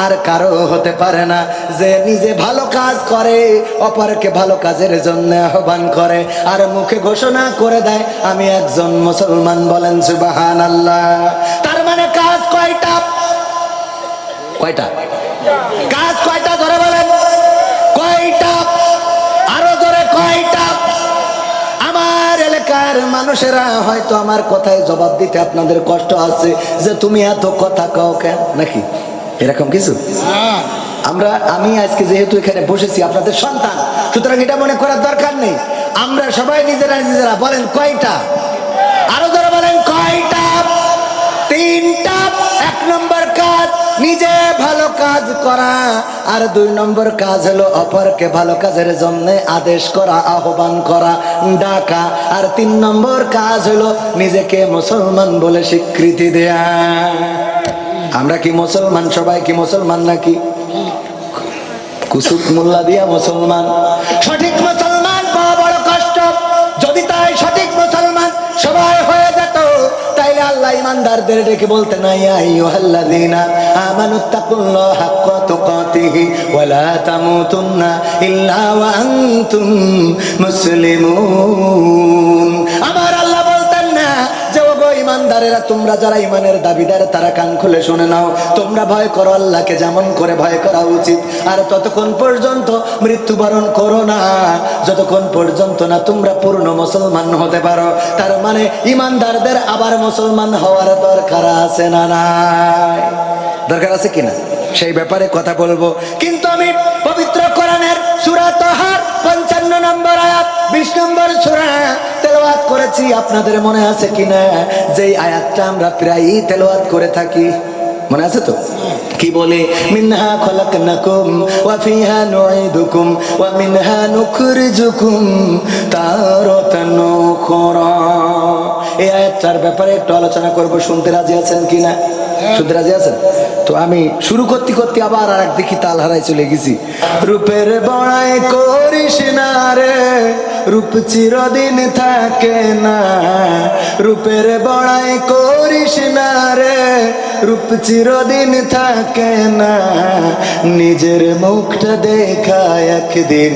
আর কারো হতে পারে না। যে নিজে ভালো কাজ করে, অপরকে ভালো কাজের জন্য আহ্বান করে, আর মুখে ঘোষণা করে দেয় আমি একজন মুসলমান। বলেন সুবহানাল্লাহ। তার মানে কাজ কয়টা? কাজ কয়টা? ধরে বলেন কয়টা? আরো জোরে কয়টা? আমার এলাকার মানুষেরা হয়তো আমার কথায় জবাব দিতে আপনাদের কষ্ট আছে, যে তুমি এত কথা কও কেন, নাকি এরকম কিছু? আমি আজকে যেহেতু এখানে বসেছি আপনাদের সন্তান, সুতরাং এটা মনে করার দরকার নেই। আমরা সবাই নিজেরা বলেন কয়টা? আরো জোরে বলেন কয়টা? 3টা। 1 নম্বর কাজ নিজে ভালো কাজ করা, আর 2 নম্বর কাজ হলো অপরকে ভালো কাজের জন্য আদেশ করা, আহ্বান করা, ডাকা, আর 3 নম্বর কাজ হলো নিজেকে মুসলমান বলে স্বীকৃতি দেয়া। আমরা কি মুসলমান? সবাই কি মুসলমান নাকি? কুসুক মোল্লা দিয়া মুসলমান। সঠিক মুসলমান পাওয়া বড় কষ্ট। যদি তাই সঠিক মুসলমান সবাই হয়ে যেত, তাইলে আল্লাহ ইমানদারদের ডেকে বলতেন, ইয়া আইয়ুহাল্লাযীনা আমানুত্তাকুল্লাহা হাক্কা তুকাতিহি ওয়া লা তামুতুন্না ইল্লা ওয়া আনতুম মুসলিমুন। আমার আল্লাহ বলতেন না যে ওগো ইমানদারেরা, তোমরা যারা ইমানের দাবিদার তারা কান খুলে শুনে নাও, তোমরা ভয় করো আল্লাহকে যেমন করে ভয় করা উচিত, আর ততক্ষণ পর্যন্ত মৃত্যুবরণ করো না যতক্ষণ পর্যন্ত না তোমরা পূর্ণ মুসলমান হতে পারো। তার মানে ইমানদারদের আবার মুসলমান হওয়ার দরকার আছে না নাই? দরকার আছে কিনা সেই ব্যাপারে কথা বলবো। কিন্তু আমি পবিত্র কোরআনের সূরা তাহার 55 নম্বর আয়াত 20 নম্বর সূরা তেলাওয়াত করেছি। আপনাদের মনে আছে কিনা যে আয়াতটা আমরা প্রায়ই তেলাওয়াত করে থাকি? মনে আছে তো? কি বলে? মিনহা খলাকনাকুম ওয়া ফিহা নুঈদুকুম ওয়া মিনহা নুখরিজুকুম তারাতান উখরা। এই আয়াতটার ব্যাপারে একটু আলোচনা করব, শুনতে রাজি আছেন কিনা? শুনতে রাজি আছেন তো? আমি শুরু করতে করতে আবার আর এক দেখি তাল হারাই চলে গেছি। রূপের বড়াই করিস না রে, রূপ চিরদিন থাকে না। রূপের বড়াই করিস না রে, রূপ চিরদিন থাকে না। নিজের মুখটা দেখা একদিন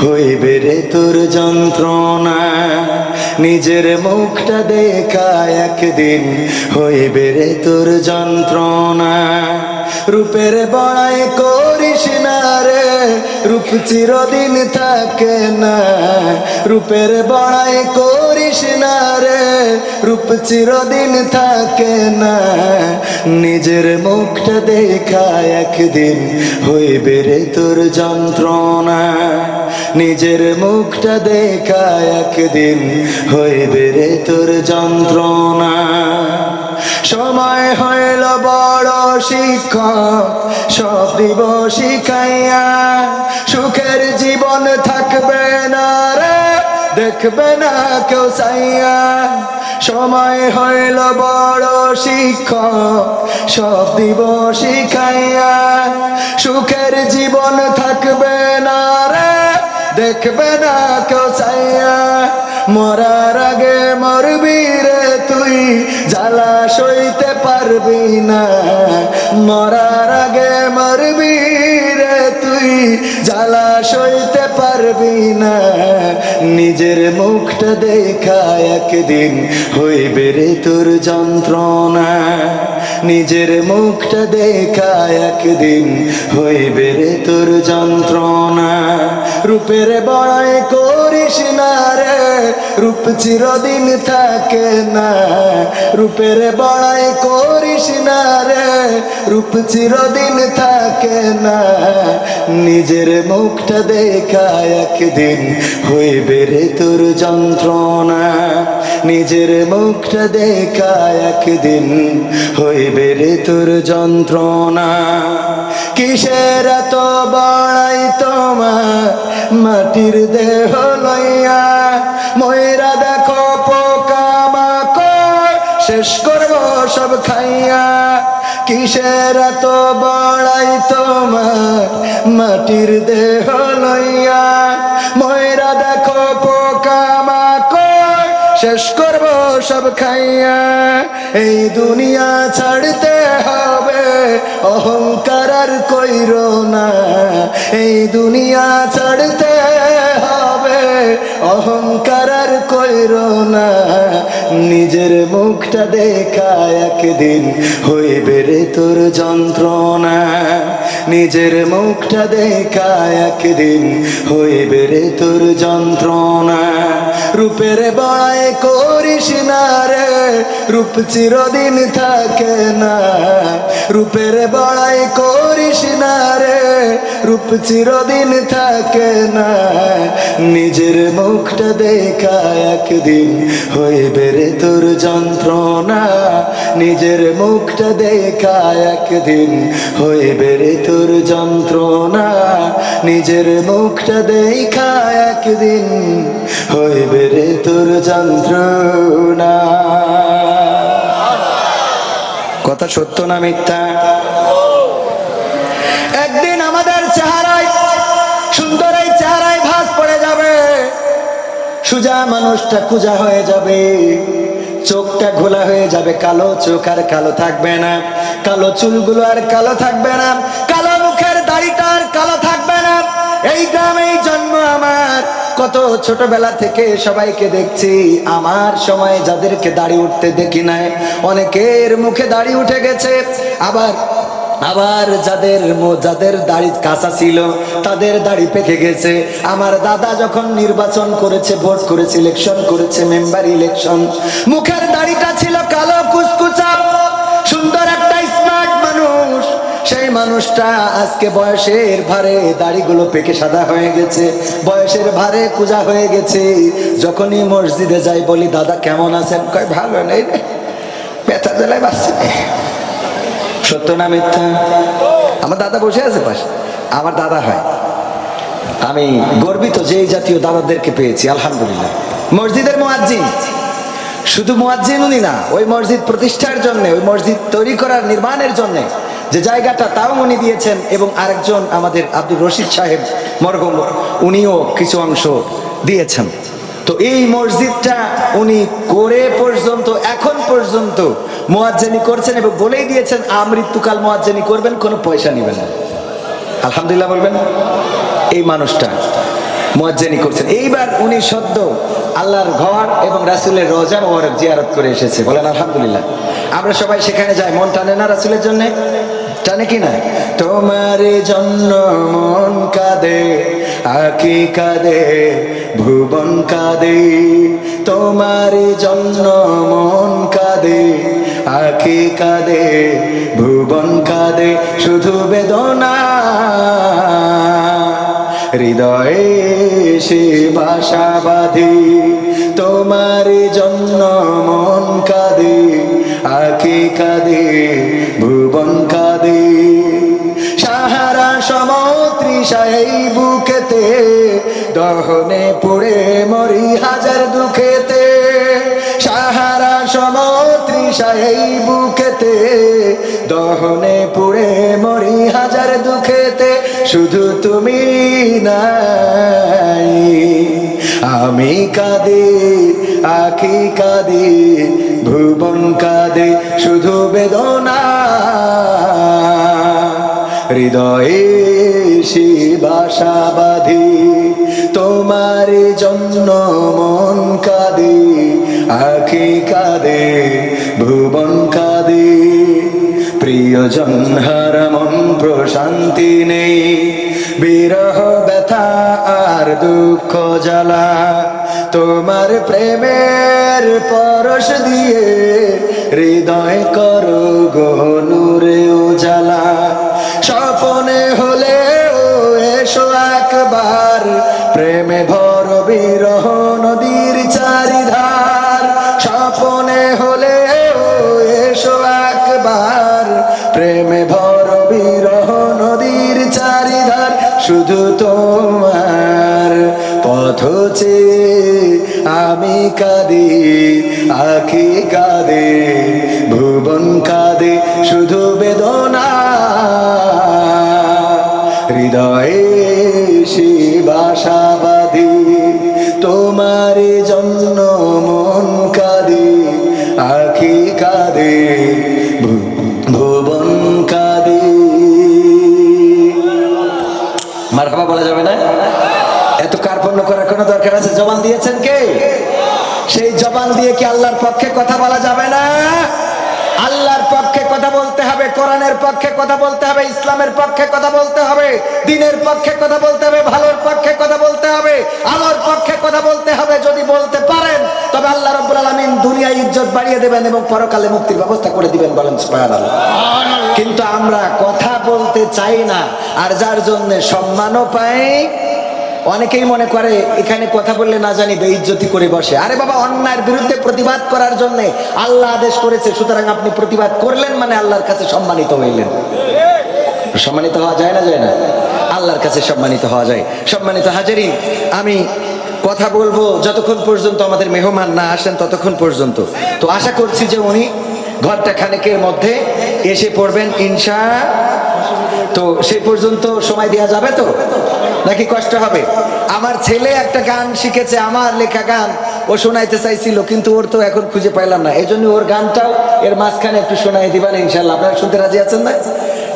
হইবে রে তোর যন্ত্রণা। নিজের মুখটা দেখা একদিন হইবে রে তোর যন্ত্রণা। রূপের বড়াই করিস না রে, রূপ চিরদিন থাকে না। রূপের বড়াই করিস না রে, রূপ চিরদিন থাকে না। নিজের মুখটা দেখা একদিন হইবে রে তোর যন্ত্রণা। নিজের মুখটা দেখা একদিন হইবে রে তোর যন্ত্রণা। সময় হইল বড় শিক্ষক, সব দিব শিখাইয়া। সুখের জীবন থাকবে না রে, দেখবে না কেউ চাইয়া। সময় হইল বড় শিক্ষক, সব দিব শিখাইয়া। সুখের জীবন থাকবে না রে, দেখবে না কেউ চাইয়া। মরার আগে মরবি রে তুই, জ্বালা সইতে পারবি না। মরার আগে মরবি রে তুই, জ্বালা সইতে পারবি না। নিজের মুখটা দেখা একদিন হইবে রে তোর যন্ত্রণা। নিজের মুখটা দেখা একদিন হইবে রে তোর যন্ত্রণা। রূপের বড়াই করিস না রে, রূপ চিরদিন থাকে না। রূপের বড়াই করিস না রে, রূপ চিরদিন থাকে না। নিজের মুখটা দেখা একদিন হইবে রে তোর যন্ত্রণা। নিজের মুখটা দেখা একদিন হইবে রে তোর যন্ত্রণা। কিসের এত বড়াই তোমার মাটির দেহ লইয়া? ময়রা দেখো পোকা মাকড়, শেষ করব সব খাইয়া। কিসের এত বড়াই তোমার মাটির দেহ লইয়া? ময়রা দেখো পোকা মাকড়, শেষ করব সব খাইয়া। এই দুনিয়া ছাড়তে হবে, অহংকার আর কইরো না। এই দুনিয়া ছাড়তে হবে, অহংকার আর কইরো না। নিজের মুখটা দেখা একদিন হইবে রে তোর যন্ত্রণা। নিজের মুখটা দেখা একদিন হইবে রে তোর যন্ত্রণা। রূপের বড়াই করিস না রে, রূপ চিরদিন থাকে না। রূপের বড়াই করিস না রে, রূপ চিরদিন থাকে না। নিজের মুখটা দেখা একদিন হইবে রে তোর যন্ত্রণা। নিজের মুখটা দেখা একদিন হইবে রে তোর যন্ত্রণা। নিজের মুখটা দেখা একদিন হইবে রে তোর যন্ত্রণা। কথা সত্য না মিথ্যা? একদিন আমাদের চেহারায়, সুন্দর এই চেহারায় ভাঁজ পড়ে যাবে। সুজা মানুষটা কুজা হয়ে যাবে, চোখটা ঘোলা হয়ে যাবে, কালো চোখ আর কালো থাকবে না, কালো চুলগুলো আর কালো থাকবে না, কালো মুখের দাড়িটা আর কালো থাকবে না। এই গ্রামেই জন্ম আমার, কত ছোটবেলা থেকে সবাইকে দেখছি। আমার সময় যাদেরকে দাড়ি উঠতে দেখি নাই, অনেকের মুখে দাড়ি উঠে গেছে। আবার যাদের দাড়ি কাঁচা ছিল তাদের দাড়ি পেকে গেছে। আমার দাদা যখন নির্বাচন করেছে, ভোট করেছে, ইলেকশন করেছে, মেম্বার ইলেকশন, মুখের দাড়িটা ছিল কালো কুচকুচা, সুন্দর একটা স্মার্ট মানুষ। সেই মানুষটা আজকে বয়সের ভারে দাড়িগুলো পেকে সাদা হয়ে গেছে, বয়সের ভারে কুজা হয়ে গেছে। যখনই মসজিদে যাই বলি, দাদা কেমন আছেন? কয় ভালো নেই রে, ব্যথা জ্বালায় বাঁচছে। সত্য না মিথ্যা? আমার দাদা বসে আছে পাশে, আমার দাদা হয়। আমি গর্বিত যে এই জাতীয় দাদাদেরকে পেয়েছি, আলহামদুলিল্লাহ। মসজিদের মুয়াজ্জিন, শুধু মুয়াজ্জিন উনি না, ওই মসজিদ প্রতিষ্ঠার জন্য, ওই মসজিদ তৈরি করার নির্মাণের জন্য যে জায়গাটা তাও উনি দিয়েছেন, এবং আরেকজন আমাদের আব্দুর রশিদ সাহেব মরহুম, উনিও কিছু অংশ দিয়েছেন। তো এই মসজিদটা উনি করে পর্যন্ত এখন পর্যন্ত মুয়াজ্জিনি করছেন এবং বলেই দিয়েছেন আমৃত্যুকাল মুয়াজ্জিনি করবেন, কোনো পয়সা নেবেন না। আলহামদুলিল্লাহ বলবেন। এই মানুষটা মুয়াজ্জিনি করছেন। এইবার উনি সদ্য আল্লাহর ঘর এবং রাসূলের রওজা মোবারক জিয়ারত করে এসেছে, বলেন আলহামদুলিল্লাহ। আমরা সবাই সেখানে যাই, মন টানে না রাসূলের জন্য? টানে কি না? তোমার জন্য মন কাঁদে, আঁখি কাঁদে, ভুবন কাঁদে। তোমার জন্য মন কাঁদে, আঁখি কাঁদে, ভুবন কাঁদে, শুধু বেদনা হৃদয়ে সে বাসা বাঁধে। তোমার জন্য মন কাঁদে, আঁখি কাঁদে, ভুবন কাঁদে। সাহারা সমতৃষায় বুকেতে, দহনে পুড়ে মরি হাজার দুঃখেতে। সাহারা সমতৃষায় বুকেতে, দহনে পুড়ে মরি হাজার দুঃখেতে। শুধু তুমি নাই, আমি কাঁদি, আঁখি কাঁদি, ভুবন কাঁদে, শুধু বেদনা হৃদয়ে সে বাসা বাঁধে। তোমার জন্য মন কাঁদে, আঁখি কাঁদে, ভুবন কাঁদে। প্রিয়জন হারা মন প্রশান্তি নেই, বিরহ ব্যথা আর দুঃখ জ্বালা। তোমার প্রেমের পরশ দিয়ে হৃদয় করো গো নূরে উজালা। স্বপনে হলেও এসো একবার, প্রেমে ভর বিরহ নদীর চারিধার। স্বপনে হলেও এসো একবার, প্রেমে ভর বিরহ নদীর চারিধার। শুধু তোমার পথ চেয়ে আমি কাঁদি, আঁখি কাঁদে, ভুবন কাঁদে, শুধু বেদনা হৃদয়ে সে বাসা বাঁধে। তোমার জন্য মন কাঁদে, আঁখি কাঁদে, ভুবন কাঁদে। মারহাবা বলা যাবে না? এত কার্পণ্য করার কোনো দরকার আছে? জবান দিয়েছেন কে? সেই জবান দিয়ে কি আল্লাহর পক্ষে কথা বলা যাবে না? আল্লাহর পক্ষে কথা বলতে হবে, কোরআনের পক্ষে কথা বলতে হবে, ইসলামের পক্ষে কথা বলতে হবে, দ্বীনের পক্ষে কথা বলতে হবে, ভালোর পক্ষে কথা বলতে হবে, আলোর পক্ষে কথা বলতে হবে। যদি বলতে পারেন তবে আল্লাহ রাব্বুল আলামিন দুনিয়ায় ইজ্জত বাড়িয়ে দেবেন এবং পরকালে মুক্তির ব্যবস্থা করে দিবেন, বলেন সুবহানাল্লাহ। কিন্তু আমরা কথা বলতে চাই না, আর যার জন্য সম্মানও পাই। অনেকেই মনে করে এখানে কথা বললে না জানি বেইজ্জতি করে বসে। আরে বাবা, অন্যায়ের বিরুদ্ধে প্রতিবাদ করার জন্য আল্লাহ আদেশ করেছে, সুতরাং আপনি প্রতিবাদ করলেন মানে আল্লাহর কাছে সম্মানিত হইলেন। সম্মানিত হওয়া যায় না? যায় না? আল্লাহর কাছে সম্মানিত হওয়া যায়। সম্মানিত হাজিরিন, আমি কথা বলবো যতক্ষণ পর্যন্ত আমাদের মেহমান না আসেন ততক্ষণ পর্যন্ত। তো আশা করছি যে উনি ঘরটা খানেকের মধ্যে এসে পড়বেন ইনশাআল্লাহ। তো সেই পর্যন্ত সময় দেওয়া যাবে তো, নাকি কষ্ট হবে? আমার ছেলে একটা গান শিখেছে, আমার লেখা গান, ও শোনাইতে চাইছিল, কিন্তু ওর তো এখন খুঁজে পাইলাম না। এই জন্য ওর গানটাও এর মাঝখানে একটু শোনাই দিবেন ইনশাল্লাহ। আপনারা শুনতে রাজি আছেন না?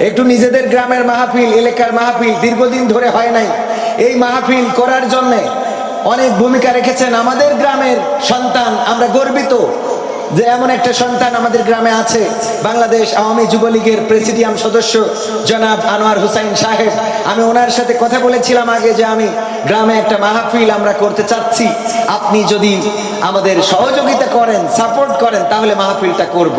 একটু নিজেদের গ্রামের মাহফিল, এলাকার মাহফিল দীর্ঘদিন ধরে হয় নাই, এই মাহফিল করার জন্যে অনেক ভূমিকা রেখেছেন আমাদের গ্রামের সন্তান। আমরা গর্বিত যে এমন একটা সন্তান আমাদের গ্রামে আছে। বাংলাদেশ আওয়ামী যুবলীগের প্রেসিডিয়াম সদস্য জনাব আনোয়ার হোসাইন সাহেব, আমি ওনার সাথে কথা বলেছিলাম আগে যে আমি গ্রামে একটা মাহফিল আমরা করতে চাচ্ছি, আপনি যদি আমাদের সহযোগিতা করেন, সাপোর্ট করেন, তাহলে মাহফিলটা করব।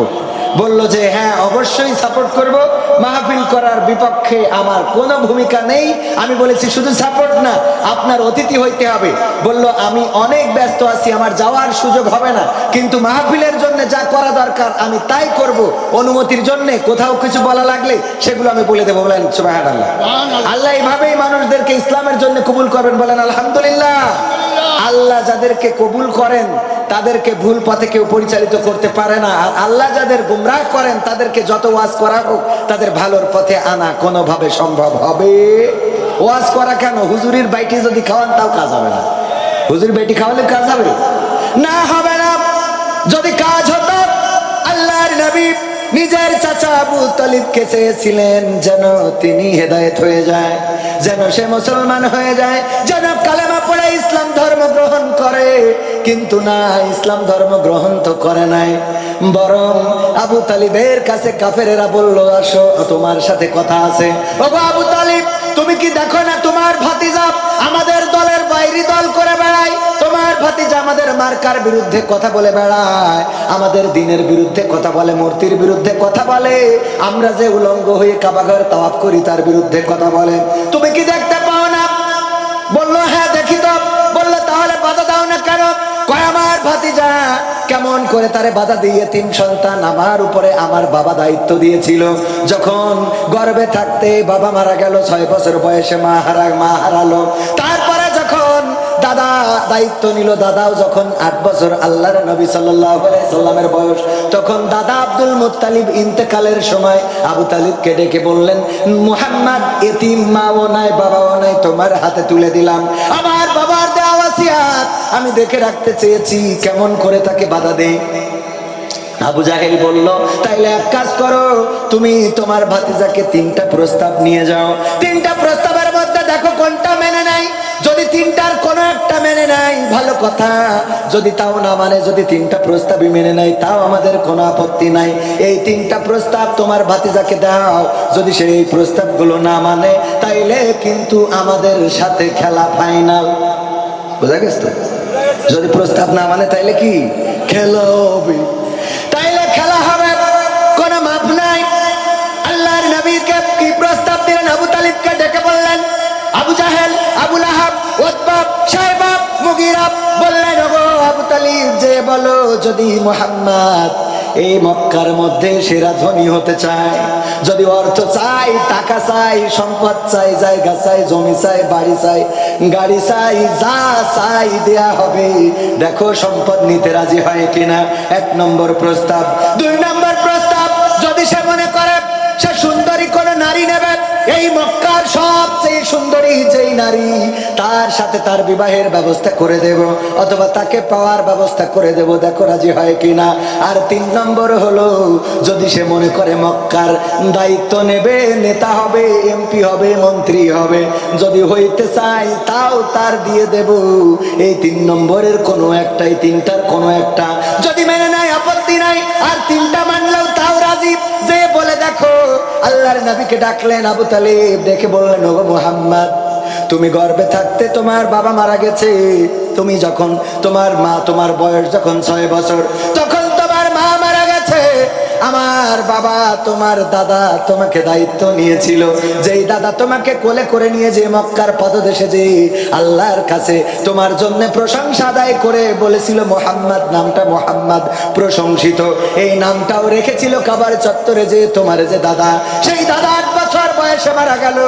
বলল যে হ্যাঁ অবশ্যই সাপোর্ট করব, মাহফিল করার বিপক্ষে আমার কোনো ভূমিকা নেই। আমি বলেছি শুধু সাপোর্ট না, আপনার অতিথি হইতে হবে। বলল আমি অনেক ব্যস্ত আছি, আমার যাওয়ার সুযোগ হবে না, কিন্তু মাহফিলের জন্য যা করা দরকার আমি তাই করব। অনুমতির জন্য কোথাও কিছু বলা লাগলে সেগুলো আমি বলে দেবো। বলেন সুবহানাল্লাহ। আল্লাহ এইভাবেই মানুষদেরকে ইসলামের জন্য কবুল করবেন, বলেন আলহামদুলিল্লাহ। আল্লাহ যাদেরকে কবুল করেন তাদেরকে ভুল পথে কেউ পরিচালিত করতে পারে না, আর আল্লাহ যাদের গুমরাহ করেন তাদেরকে যত ওয়াজ করা হোক তাদের ভালোর পথে আনা কোনোভাবে সম্ভব হবে। ওয়াজ করা কেন, হুজুরির বাইটি যদি খাওয়ান তাও কাজ হবে না। হুজুর বাইটি খাওয়ালে কাজ হবে না, হবে না। যদি কাজ হতো আল্লাহর নবী নিজের চাচা আবু তালিবকে চেয়েছিলেন যেন তিনি হেদায়েত হয়ে যায়, যেন সে মুসলমান হয়ে যায়, যেন কালেমা পড়ে ইসলাম ধর্ম গ্রহণ করে, কিন্তু না, ইসলাম ধর্ম গ্রহণ তো করে নাই। বরং আবু তালিবের কাছে কাফেরেরা বলল আসো তোমার সাথে কথা আছে। ওগো আবু তালিব, তুমি কি দেখো না তোমার ভাতিজা আমাদের দলের বাইরে দল করে বেড়ায়, তোমার ভাতিজা আমাদের মার্কার বিরুদ্ধে কথা বলে বেড়ায়, আমাদের দ্বীনের বিরুদ্ধে কথা বলে, মূর্তির বিরুদ্ধে কথা বলে, আমরা যে উলঙ্গ হয়ে কাবাঘর তাওয়াফ করি তার বিরুদ্ধে কথা বলে, তুমি কি দেখতে পাও না? বললো হ্যাঁ দেখি তো। বললো তাহলে বাধা দাও না কেন? কয় আমার ভাতিজা কেমন করে তারে বাধা দিয়ে, 3 সন্তান আমার উপরে আমার বাবা দায়িত্ব দিয়েছিল, যখন গর্ভে থাকতে বাবা মারা গেল, 6 বছর বয়সে মা হারালো, তারপরে যখন দাদা দায়িত্ব নিল, দাদাও যখন 8 বছর আল্লাহর নবী সাল্লাল্লাহু আলাইহি সাল্লামের বয়স, তখন দাদা আব্দুল মুত্তালিব ইন্তেকালের সময় আবু তালিবকে ডেকে বললেন মুহাম্মদ এতিম, মাও নাই বাবাও নাই, তোমার হাতে তুলে দিলাম, আমার বাবার দেওয়া ওয়াসিয়াত আমি দেখে রাখতে চেয়েছি, কেমন করে তাকে বাধা দেই? আবু জাহেল বলল তাইলে এক কাজ করো, তুমি তোমার ভাতিজাকে 3টা প্রস্তাব নিয়ে যাও, 3টা প্রস্তাবের মধ্যে দেখো কোনটা মেনে নাই। যদি 3টার কোনো একটা মেনে নাই ভালো কথা, যদি তাও না মানে, যদি 3টা প্রস্তাবই মেনে নাই তাও আমাদের কোনো আপত্তি নাই। এই 3টা প্রস্তাব তোমার ভাতিজাকে দাও, যদি সে এই প্রস্তাবগুলো না মানে তাইলে কিন্তু আমাদের সাথে খেলা ফাইনাল। বুঝা গেছে তো? যদি প্রস্তাব না মানে তাইলে কি খেলা হবে, তাইলে খেলা হবে, কোনো মাপ নাই। আল্লাহর নবীকে কি প্রস্তাব দিলেন? আবু তালিবকে ডেকে বললেন, আবু জাহেল, আবু লাহাব, উতবা, শাইবা, মুগীরা বললেন ওগো আবু তালিব, যে বলো যদি মুহাম্মদ এই মক্কার মধ্যে সেরা ধনী হতে চায়, যদি অর্থ চাই, টাকা চাই, সম্পদ চাই, জায়গা চাই, জমি চাই, বাড়ি চাই, গাড়ি চাই, যা চাই দেয়া হবে, দেখো সম্পদ নিতে রাজি হয় কিনা। 1 নম্বর প্রস্তাব। 2 নম্বর প্রস্তাব, যদি সে মনে করে সে সুন্দরী কোন নারী নেবে, এই মক্কার সবচেয়ে সুন্দরী যেই নারী, তার সাথে তার বিবাহের ব্যবস্থা করে দেব, অথবা তাকে পাওয়ার ব্যবস্থা করে দেব, দেখো রাজি হয় কিনা। আর 3 নম্বর হলো, যদি সে মনে করে মক্কার দায়িত্ব নেবে, নেতা হবে, এমপি হবে, মন্ত্রী হবে, যদি হইতে চায় তাও তার দিয়ে দেব। এই 3 নম্বরের কোনো একটাই, 3টার কোনো একটা যদি মেনে নেয় আপত্তি নাই, আর 3টা মানলেও তাও রাজি। যে বলে দেখো, আল্লাহর নবীকে ডাকলেন আবু তালিব, ডেকে বললেন ওগো মুহাম্মদ, তুমি গর্ভে থাকতে তোমার বাবা মারা গেছে, তুমি যখন তোমার মা, তোমার বয়স যখন 6 বছর, তখন তোমার মা মারা গেছে, আমার বাবা তোমার দাদা তোমাকে দায়িত্ব নিয়েছিল, যেই দাদা তোমাকে কোলে করে নিয়ে যে মক্কার পদদেশে যে আল্লাহর কাছে তোমার জন্য প্রশংসা আদায় করে বলেছিল মুহাম্মদ, নামটা মুহাম্মদ প্রশংসিত, এই নামটাও রেখেছিল কাবার চত্বরে যে তোমার যে দাদা, সেই দাদা 8 বছর বয়সে মারা গেল,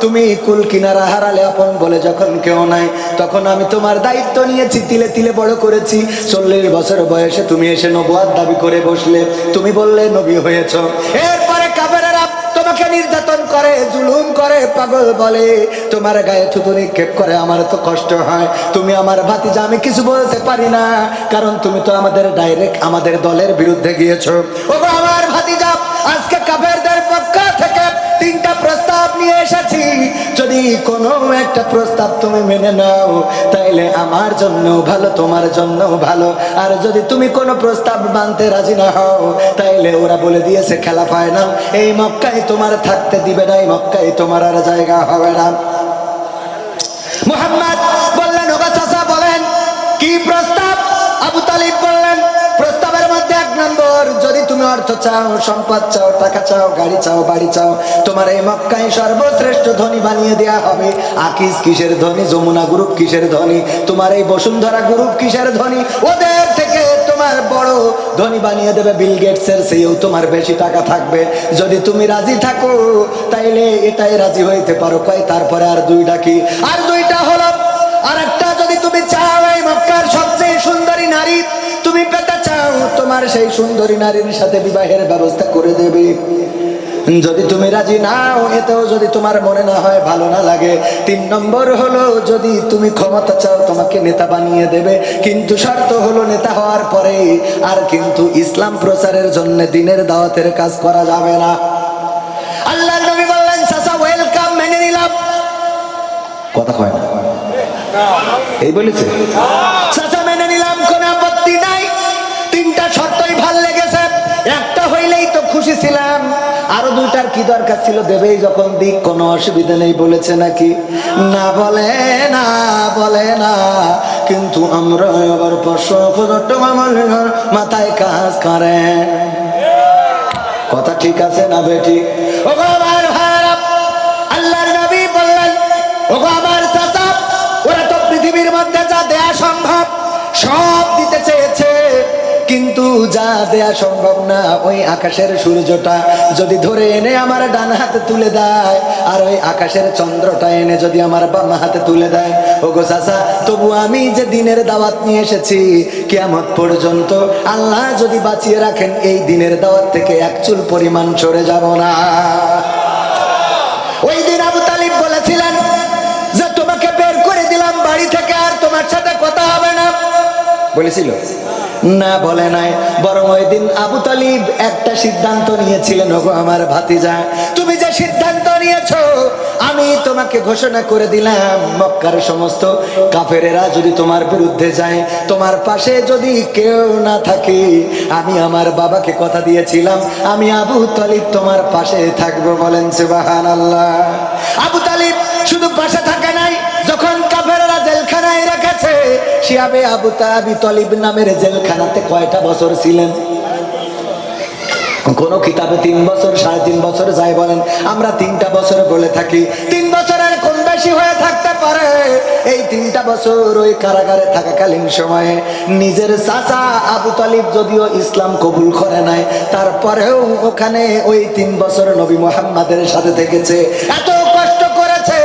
তুমি কুল কিনারা হারালে, আপন বলে যখন কেউ নাই, তখন আমি তোমার দায়িত্ব নিয়েছি, তিলে তিলে বড় করেছি, 40 বছর বয়সে তুমি এসে নবুয়ত দাবি করে বসলে, তুমি বললে নবী হয়েছ, এরপরে কাফেরেরা তোমাকে নির্যাতন করে, জুলুম করে, পাগল বলে, তোমার গায়ে থুতু নিক্ষেপ করে, আমার তো কষ্ট হয়, তুমি আমার ভাতিজা, আমি কিছু বলতে পারি না, কারণ তুমি তো আমাদের ডাইরেক্ট আমাদের দলের বিরুদ্ধে গিয়েছো। ওগো আমার ভাতিজা, আজকে কাফেরদের পক্ষ থেকে 3টা প্রস্তাব নিয়ে এসেছি, যদি কোনো একটা প্রস্তাব তুমি মেনে নাও তাইলে আমার জন্য ভালো, তোমার জন্য ভালো, আর যদি তুমি কোনো প্রস্তাব মানতে রাজি না হও তাইলে ওরা বলে দিয়েছে খেলা ফাইনাল, এই মক্কায় তোমার থাকতে দিবে না, এই মক্কায় তোমার আর জায়গা হবে না। মুহাম্মদ বললেন ওগো চাচা বলেন কি প্রস্তাব? আবু তালিব বললেন প্রস্তাবের মধ্যে 1 নম্বর, যদি তুমি অর্থ চাও, সম্পদ চাও, টাকা চাও, গাড়ি চাও, বাড়ি চাও, তোমার এই মক্কায় সর্বশ্রেষ্ঠ ধনী বানিয়ে দেয়া হবে। আকিস কিসের ধনী, যমুনা গ্রুপ কিসের ধনী, তোমার এই বসুন্ধরা গ্রুপ কিসের ধনী, ওদের থেকে তোমার বড় ধনী বানিয়ে দেবে। বিল গেটসের চেয়েও তোমার বেশি টাকা থাকবে। যদি তুমি রাজি থাকো তাইলে এটাই রাজি হইতে পারো। কয় তারপরে আর দুইটা কি? আর দুইটা হলো, আর একটা যদি তুমি চাও এই মক্কার সবচেয়ে সুন্দরী নারী তুমি পেতে চাও, তোমার সেই সুন্দরী নারীর সাথে বিবাহের ব্যবস্থা করে দেবে। যদি তুমি রাজি নাও, এতেও যদি তোমার মনে না হয়, ভালো না লাগে। 3 নম্বর হলো, যদি তুমি ক্ষমতা চাও, তোমাকে নেতা বানিয়ে দেবে। কিন্তু শর্ত হলো, নেতা হওয়ার পরে আর কিন্তু ইসলাম প্রচারের জন্য দিনের দাওয়াতের কাজ করা যাবে না। আল্লাহর নবী বললেন, চাচা ওয়েলকাম, মেনে নিলাম। কথা কয় না, এই বলেছে চাচা মেনে নিলাম, কোনো আপত্তি নাই। 3টা শর্তই ভাল লেগেছে, একটা হইলেই তো খুশি ছিলাম, আরো 2টার কি দরকার ছিল? দেবেই যখন দিক, কোনো অসুবিধা নেই। বলেছে নাকি? না, বলে না, বলে না। কিন্তু আমরা আবার 500,000 টাকা মাথায় কাজ করে। কথা ঠিক আছে না বেটি? ও আমার ভাইরা, আল্লাহর নবী বললেন, ও আমার চাচা, ওরা তো পৃথিবীর মধ্যে যা দেয়া সম্ভব সব দিতে চেয়েছে, কিন্তু যা দেয়া সম্ভব না, ওই আকাশের সূর্যটা যদি ধরে এনে আমার ডান হাতে তুলে দেয়, আর ওই আকাশের চন্দ্রটা এনে যদি আমার বাম হাতে তুলে দেয়, ওগো চাচা, তবু আমি যে দিনের দাওয়াত নিয়ে এসেছি, কিয়ামত পর্যন্ত আল্লাহ যদি বাঁচিয়ে রাখেন, এই দিনের দাওয়াত থেকে 1 চুল পরিমাণ সরে যাব না। ওই দিন আবু তালিব বলেছিলেন যে তোমাকে বের করে দিলাম বাড়ি থেকে, আর তোমার সাথে কথা হবে না। বলেছিল না? বলে নাই। বরং ওই দিন আবু তালিব একটা সিদ্ধান্ত নিয়েছিলেন, ওগো আমার ভাতিজা, তুমি যে সিদ্ধান্ত নিয়েছো, আমি তোমাকে ঘোষণা করে দিলাম, মক্কার সমস্ত কাফেরেরা যদি তোমার বিরুদ্ধে যায়, তোমার পাশে যদি কেউ না থাকে, আমি আমার বাবাকে কথা দিয়েছিলাম, আমি আবু তালিব তোমার পাশে থাকবো। বলেন সুবহানাল্লাহ। আবু তালিব শুধু পাশে থাকে নাই, যখন কাফেররা জেলখানায় রেখেছে, শিয়াবে আবু তালিব নামের জেলখানাতে কয়টা বছর ছিলেন? কোন কিতাবে 3 বছর, 3.5 বছর যায় বলেন, আমরা 3টা বছর বলে থাকি। 3 বছরের কম বেশি হয়ে থাকতে পারে। এই 3টা বছর ওই কারাগারে থাকাকালীন সময়ে নিজের চাচা আবু তালিব যদিও ইসলাম কবুল করে নাই, তারপরেও ওখানে ওই 3 বছর নবী মুহাম্মাদের সাথে থেকেছে। এত কষ্ট করেছে,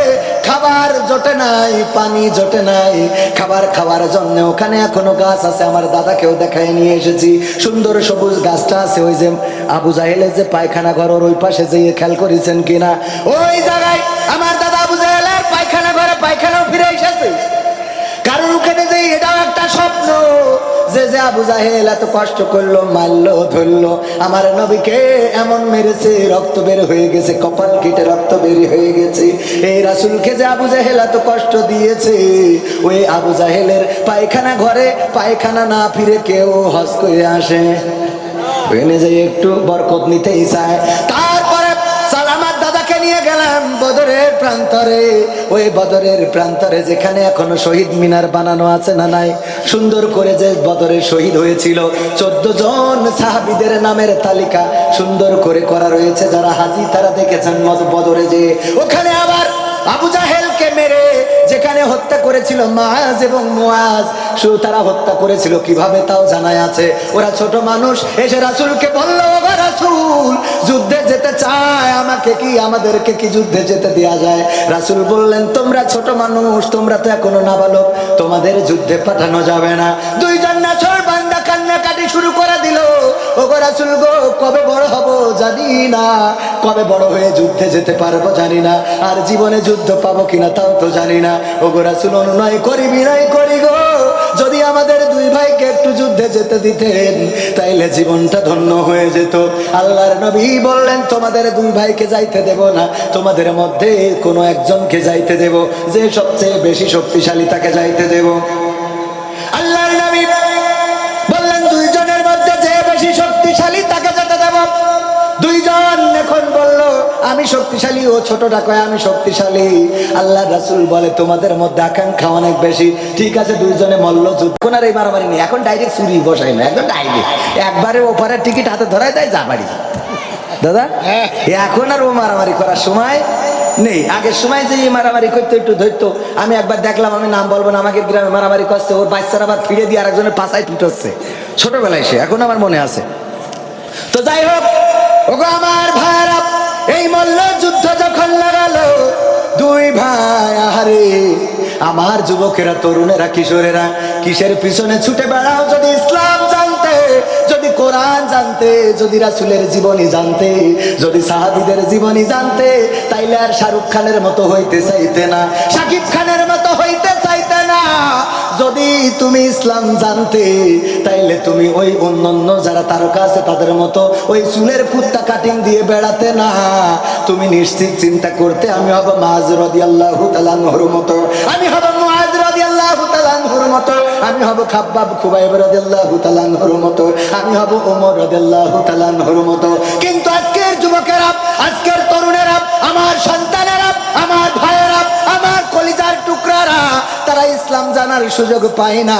খাবার জোটে নাই, পানি জোটে নাই, খাবার খাওয়ার জন্য ওখানে এখনো গাছ আছে। আমার দাদাকেও দেখায় নিয়ে এসেছি, সুন্দর সবুজ গাছটা আছে। ওই যে আবু জাহেলের যে পায়খানা ঘর, ওই পাশে যেয়ে খেয়াল করেছেন কিনা, ওই জায়গায় আমার দাদা আবু জাহেলের পায়খানা ঘরে পায়খানাও ফিরে এসেছে। কারণ ওখানে যে এটাও একটা স্বপ্ন, যে আবু জাহেল এত কষ্ট করলো, মারলো, ধরলো, আমার নবীকে এমন মেরেছে, রক্ত বের হয়ে গেছে, কপাল কেটে রক্ত বের হয়ে গেছে। এই রাসূলকে যে আবু জাহেল এত কষ্ট দিয়েছে, ওই আবু জাহেলের পায়খানা ঘরে পায়খানা না ফিরে কেউ হজ করে আসে, ওখানে যে একটু বরকত নিতেই চায়। তারপরে সালামার দাদাকে নিয়ে গেলাম বদরের প্রান্তরে। ওই বদরের প্রান্তরে যেখানে এখনো শহীদ মিনার বানানো আছে না নাই, সুন্দর করে যে বদরের শহীদ হয়েছিল 14 জন সাহাবীদের নামের তালিকা সুন্দর করে করা রয়েছে। যারা হাজি তারা দেখেছেন বদরে যে ওখানে আবার আবু জাহেলকে মেরে যেখানে হত্যা করেছিল মাআজ এবং মুআজ, শুধু তারা হত্যা করেছিল কিভাবে তাও জানাই আছে। ওরা ছোট মানুষ এসে রাসূলকে বলল, ওগো রাসূল, যুদ্ধে যেতে চায়, আমাকে কি আমাদেরকে কি যুদ্ধে যেতে দেয়া যায়? রাসূল বললেন, তোমরা ছোট মানুষ, তোমরা তো এখনো নাবালক, তোমাদের যুদ্ধে পাঠানো যাবে না। 2 জন নাছোড় বান্দা কান্নাকাটি শুরু করে দিল, ওগো রাসূল গো, কবে বড় হব জানি না, কবে বড় হয়ে যুদ্ধে যেতে পারবো জানি না, আর জীবনে যুদ্ধ পাবো কিনা তাও তো জানি না। ওগো রাসূল, অনুনয় করি, বিনয় করি গো, যদি আমাদের 2 ভাইকে একটু যুদ্ধে যেতে দিতেন, তাইলে জীবনটা ধন্য হয়ে যেত। আল্লাহর নবী বললেন, তোমাদের 2 ভাইকে যাইতে দেব না, তোমাদের মধ্যে কোনো একজনকে যাইতে দেব, যে সবচেয়ে বেশি শক্তিশালী তাকে যাইতে দেব। আল্লাহর নবী বললেন, 2 জনের মধ্যে যে বেশি শক্তিশালী তাকে যেতে দেব। দুইজন এখন বলল আমি শক্তিশালী, ও ছোটটা কয় আমি শক্তিশালী। আল্লাহ রাসূল বলে তোমাদের মধ্যে আকাঙ্ক্ষা অনেক বেশি। ঠিক আছে, দুইজনে মল্ল যুদ্ধ। এখন আর এই মারামারি নেই, এখন ডাইরেক্ট চুরি বসাই না, একদম ডাইরেক্ট একবারে ওপারের টিকিট হাতে ধরাই দেয়, যা বাড়ি দাদা। এখন আর ও মারামারি করার সময় নেই। আগের সময় যে মারামারি করতে একটু ধরতো। আমি একবার দেখলাম, আমি নাম বলবো না, আমাকে গ্রামে মারামারি করছে, ওর বাচ্চারা আবার ফিরে দিয়ে আরেকজনের পাশায় পিটোচ্ছে ছোটবেলায়, সে এখন আমার মনে আছে। তো যাই হোক, ওগো আমার ভাইরা, এই মল্ল যুদ্ধ যখন লাগালো দুই ভাই, আহারে আমার যুবকেরা, তরুণেরা, কিশোরেরা কিসের পিছনে ছুটে বেড়াও? যদি ইসলাম জানতে, যদি কোরআন জানতে, যদি রাসূলের জীবনী জানতে, যদি সাহাবীদের জীবনী জানতে, তাইলে আর শাহরুখ খানের মতো হইতে চাইতে না, শাকিব খানের মতো হইতে চাইতে না। যদি তুমি ইসলাম জানতে, তাইলে তুমি ওই অন্যান্য যারা তারকা আছে তাদের মতো ওই চুলের কুত্তা কাটিং দিয়ে বেড়াতে না। তুমি নিশ্চিত চিন্তা করতে, আমি হব মুআয রাদিয়াল্লাহু তাআলা আনহুর মতো, আমি হব মুআয রাদিয়াল্লাহু তাআলা আনহুর মতো, আমি হব খাব্বাব খুবাইব রাদিয়াল্লাহু তাআলা আনহুর মতো, আমি হব ওমর রাদিয়াল্লাহু তাআলা আনহুর মতো। কিন্তু আজকের যুবকেরা, আজকের তরুণেরা, আমার সন্তানেরা, আমার ভাইয়েরা, আমার কলিজার টুকরারা, তারা ইসলাম জানার সুযোগ পায় না,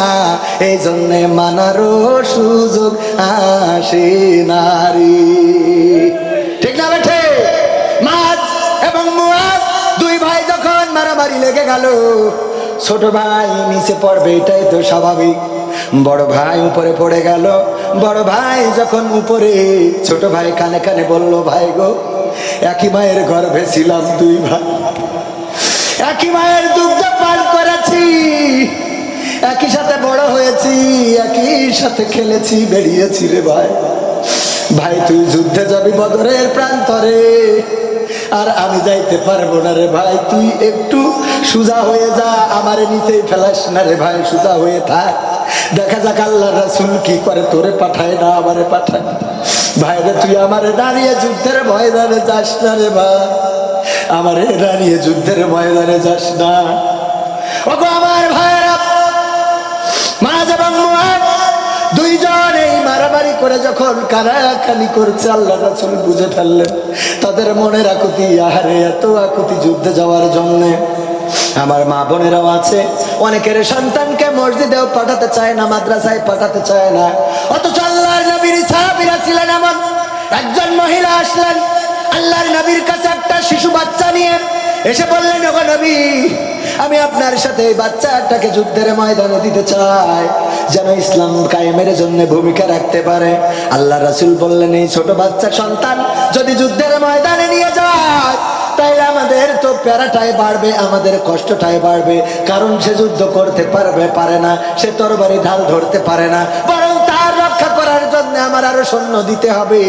এই জন্য মানারও সুযোগ আসে নারী। ঠিক না বেঠে? মুআয এবং মুআয দুই ভাই যখন মারামারি লেগে গেল, ছোট ভাই নিচে পড়বে এটাই তো স্বাভাবিক, বড় ভাই উপরে পড়ে গেল। বড় ভাই যখন উপরে, ছোট ভাই কানে কানে বলল, ভাই গো, একই মায়ের গর্ভে ছিলাম দুই ভাই, একই মায়ের দুগ্ধ পান করেছি, একই সাথে বড় হয়েছি, একই সাথে খেলেছি, বেরিয়েছি রে ভাই। ভাই তুই যুদ্ধে যাবি বদরের প্রান্তরে, আর আমি যাইতে পারবো না রে ভাই, তুই একটু সোজা হয়ে যা, আমারে নিচেই ফেলাস না রে ভাই, সোজা হয়ে থাক, দেখা যাক আল্লাহ রাসূল কি করে, তোরে পাঠায় না আমারে পাঠায়। ভাই রে, তুই আমারে দাঁড়িয়ে যুদ্ধের ময়দানে যাস না রে ভাই, আমারে দাঁড়িয়ে যুদ্ধের ময়দানে যাস না। ওগো আমার ভাইরা, মুআয এবং মুআয দুইজন এই মারামারি করে যখন কানাকানি করছে, আল্লাহ রাসূল বুঝে ফেললেন তাদের মনের আকুতি, আহারে এত আকুতি যুদ্ধে যাওয়ার জন্য। আমার মা বোনেরাও আছে, অনেকের সন্তানকে মসজিদেও পাঠাতে চায় না, মাদ্রাসায় পাঠাতে চায় না, অথচ আল্লাহর নবীর সাহাবীরা ছিলেন এমন। একজন মহিলা আসলেন আল্লাহর নবীর কাছে একটা শিশু বাচ্চা নিয়ে, এসে বললেন, ওগো নবী, আমি আপনার সাথে এই বাচ্চাটাকে যুদ্ধের ময়দানে দিতে চাই, যেন ইসলাম কায়েমের জন্য ভূমিকা রাখতে পারে। আল্লাহ রাসূল বললেন, এই ছোট বাচ্চা সন্তান যদি যুদ্ধের ময়দানে নিয়ে যায়, তাই আমাদের তো প্যারাটাই বাড়বে, আমাদের কষ্টটাই বাড়বে, কারণ সে যুদ্ধ করতে পারে না, সে তরবারি ঢাল ধরতে পারে না, বরং তার রক্ষা করার জন্য আমার আরো সৈন্য দিতে হবে।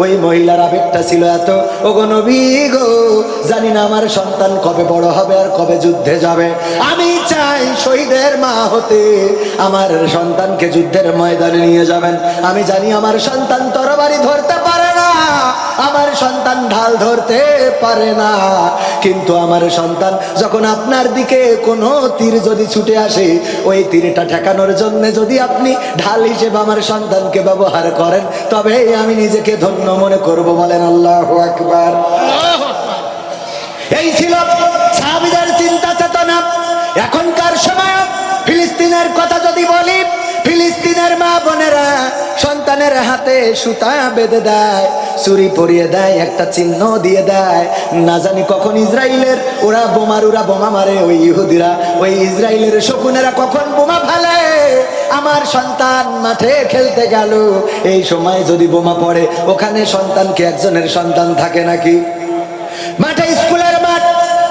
ওই মহিলার আবেগটা ছিল এত, ওগো নবী গো, জানি না আমার সন্তান কবে বড় হবে আর কবে যুদ্ধে যাবে, আমি চাই শহীদের মা হতে, আমার সন্তানকে যুদ্ধের ময়দানে নিয়ে যাবেন। আমি জানি আমার সন্তান তরবারি ধরতে পারে না, আমার সন্তান ঢাল ধরতে পারে না, কিন্তু আমার সন্তান যখন আপনার দিকে কোনো তীর যদি ছুটে আসে, ওই তীরটা ঠেকানোর জন্য যদি আপনি ঢাল হিসেবে আমার সন্তানকে ব্যবহার করেন, তবে আমি নিজেকে ধন্য মনে করব। বলেন আল্লাহু আকবার। এই ছিল সাহাবীদের চিন্তা চেতনা। এখনকার সময় ফিলিস্তিনের কথা যদি বলি, ফিলিস্তিনের মা বোনেরা সন্তানের হাতে সুতা বেঁধে দেয়, চুরি পরিয়ে দেয়, একটা চিহ্ন দিয়ে দেয়, না জানি কখন ইসরায়েলের ওরা বোমা মারে, ওই ইহুদিরা, ওই ইসরায়েলের শকুনেরা কখন বোমা ফেলে। আমার সন্তান মাঠে খেলতে গেল, এই সময় যদি বোমা পড়ে, ওখানে সন্তানকে একজনের সন্তান থাকে নাকি? মাঠে, স্কুলের মাঠ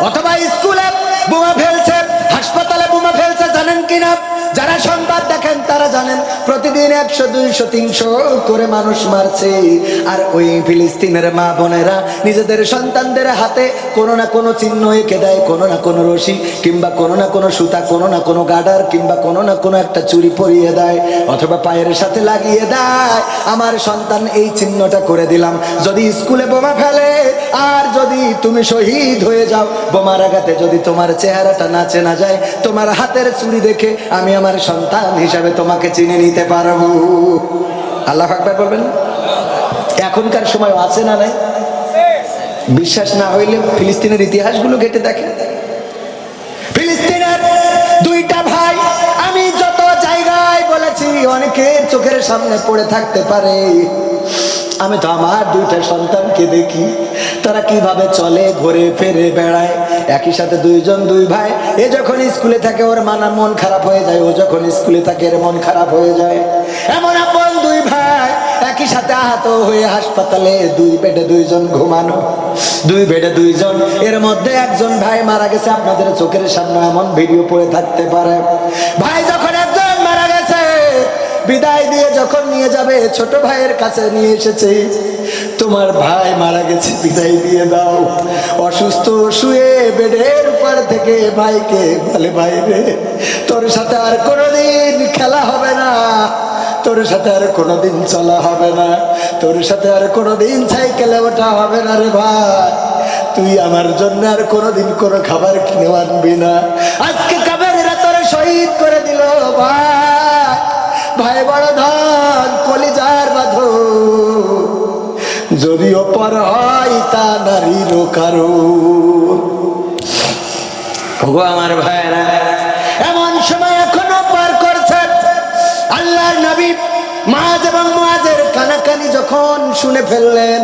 অথবা স্কুলে বোমা ফেলছে, হাসপাতালে বোমা ফেলছে, জানেন কিনা? যারা সংবাদ দেখেন তারা জানেন, প্রতিদিন 100, 200, 300 করে মানুষ মারছে। আর ওই ফিলিস্তিনের মা বোনেরা নিজেদের সন্তানদের হাতে কোনো না কোনো চিহ্ন এঁকে দেয়, কোনো না কোনো রশি কিংবা কোনো না কোনো সুতা, কোনো না কোনো গার্ডার কিংবা কোনো না কোনো একটা চুরি পরিয়ে দেয়, অথবা পায়ের সাথে লাগিয়ে দেয়, আমার সন্তান এই চিহ্নটা করে দিলাম, যদি স্কুলে বোমা ফেলে আর যদি তুমি শহীদ হয়ে যাও, বোমার আঘাতে যদি তোমার চেহারাটা না চেনা যায়, তোমার হাতের চুরি দেখে আমি আমার সন্তান হিসাবে তোমাকে চিনে নিতে পারবো। আল্লাহু আকবার বলবেন না? এখনকার সময় আছে না নাই? বিশ্বাস না হইলে ফিলিস্তিনের ইতিহাসগুলো ঘেটে দেখেন। ফিলিস্তিনের দুইটা ভাই, আমি যত জায়গায় বলেছি, অনেকের চোখের সামনে পড়ে থাকতে পারে, আমি তো আমার দুইটা সন্তানকে দেখি তারা কিভাবে চলে, ঘুরে ফিরে বেড়ায় একই সাথে। দুই ভাই, এ যখন স্কুলে থাকে ওর মন খারাপ হয়ে যায়, ও যখন স্কুলে থাকে এর মন খারাপ হয়ে যায়। এমন আপন দুই ভাই একই সাথে আহত হয়ে হাসপাতালে, দুই বেডে দুইজন ঘুমানো, দুই বেডে দুইজন, এর মধ্যে একজন ভাই মারা গেছে। আপনাদের চোখের সামনে এমন ভিডিও পড়ে থাকতে পারে। ভাই যখন একজন মারা গেছে, বিদায় দিয়ে যখন নিয়ে যাবে, ছোট ভাইয়ের কাছে নিয়ে এসেছে, তোমার ভাই মারা গেছে, বিদায় দিয়ে দাও। অসুস্থ শুয়ে বেডের উপর থেকে ভাইকে বলে, ভাই রে, তোর সাথে আর কোনোদিন খেলা হবে না, তোর সাথে আর কোনোদিন চলা হবে না, তোর সাথে আর কোনোদিন সাইকেলে ওঠা হবে না রে ভাই, তুই আমার জন্য আর কোনোদিন কোনো খাবার কিনে আনবি না। আজকে কাবেরীরা তোরে শহীদ করে দিল ভাই, ভাই বড় ধন, কলিজার বাঁধন, যদিও পর হয় তা নারীরও কারো। ওগো আমার ভাইরা, এমন সময় এখনো পার করছে। আল্লাহর নবী মুআজ এবং মুআজের কানাকানি যখন শুনে ফেললেন,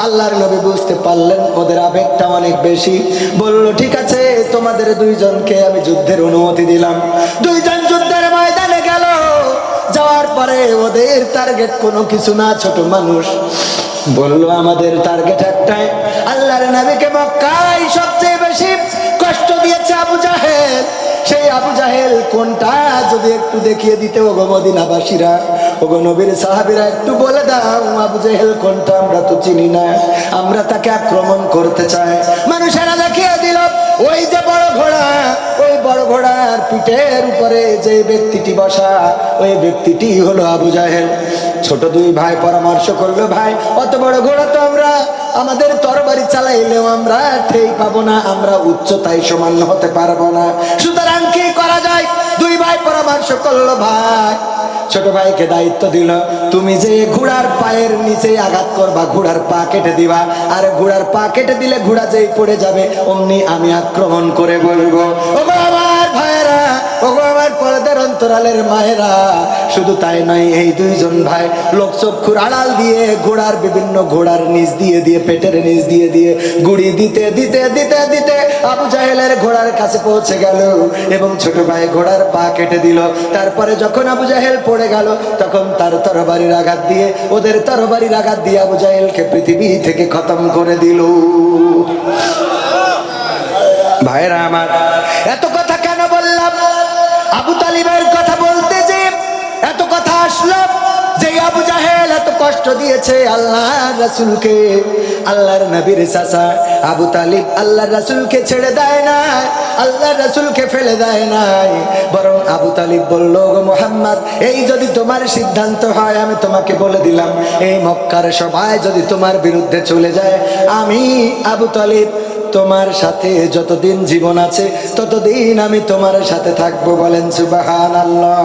আল্লাহর নবী বুঝতে পারলেন ওদের আবেগটা অনেক বেশি। বলল, ঠিক আছে, তোমাদের দুইজনকে আমি যুদ্ধের অনুমতি দিলাম। দুইজন যুদ্ধের ময়দানে গেল। যাওয়ার পরে ওদের টার্গেট কোনো কিছু না, ছোট মানুষ। বললো, আমাদের টার্গেট একটাই, আল্লাহর নবীকে মক্কায় সবচেয়ে বেশি কষ্ট দিয়েছে আবু জাহেল। সেই আবু জাহেল কোনটা যদি একটু দেখিয়ে দিতে, ওগো মদিনাবাসীরা, ওগো নবীর সাহাবীরা, একটু বলে দাও আবু জাহেল কোনটা, আমরা তো চিনি না, আমরা তাকে আক্রমণ করতে চাই। মানুষেরা দেখিয়ে দিল, ওই যে বড় ঘোড়া, ওই বড় ঘোড়ার পিঠের উপরে যে ব্যক্তিটি বসা, ওই ব্যক্তিটি হলো আবু জাহেল। ছোট দুই ভাই পরামর্শ করলো, ভাই অত বড় ঘোড়া তো আমরা আমাদের তরবারি চালাইলেও আমরা ঠেই পাবো না, আমরা উচ্চতায় সমান হতে পারবো না, সুতরাং কি করা যায়? দুই ভাই পরামর্শ করলো। ভাই ছোট ভাইকে দায়িত্ব দিল, তুমি যে ঘোড়ার পায়ের নিচে আঘাত করবা, ঘোড়ার পা কেটে দিবা, আর ঘোড়ার পা কেটে দিলে ঘোড়া যেই পড়ে যাবে অমনি আমি আক্রমণ করে বলবো। ওগো আমার ভাইরা, ওগো আমার পর্দার অন্তরালের মায়েরা, শুধু তাই নয়, এই দুইজন ভাই লোকচক্ষুর আড়াল দিয়ে ঘোড়ার বিভিন্ন ঘোড়ার নিচ দিয়ে দিয়ে পেটের নিচ দিয়ে দিয়ে গুড়ি দিতে দিতে দিতে দিতে আবু জাহেলের ঘোড়ার কাছে পৌঁছে গেল এবং ছোট ভাই ঘোড়ার পা কেটে দিল। তারপরে যখন আবু জাহেল পড়ে গেল, তখন তার তরবারির আঘাত দিয়ে, ওদের তরবারির আঘাত দিয়ে আবু জাহেলকে পৃথিবী থেকে খতম করে দিল। ভাইরা আমার, এত কথা কেন বললাম? আবু তালিবের কথা বলতে যে এত কথা আসলো, যে আবু জাহেল এত কষ্ট দিয়েছে আল্লাহর রাসূলকে, আল্লাহর নবীর চাচা আবু তালিব আল্লাহর রাসূলকে ছেড়ে দেয় না, আল্লাহর রাসূলকে ফেলে দেয় নাই, বরং আবু তালিব বলল, গো মুহাম্মদ, এই যদি তোমার সিদ্ধান্ত হয়, আমি তোমাকে বলে দিলাম, এই মক্কার সবাই যদি তোমার বিরুদ্ধে চলে যায়, আমি আবু তালিব তোমার সাথে যতদিন জীবন আছে ততদিন আমি তোমার সাথে থাকবো। বলেন সুবহানাল্লাহ।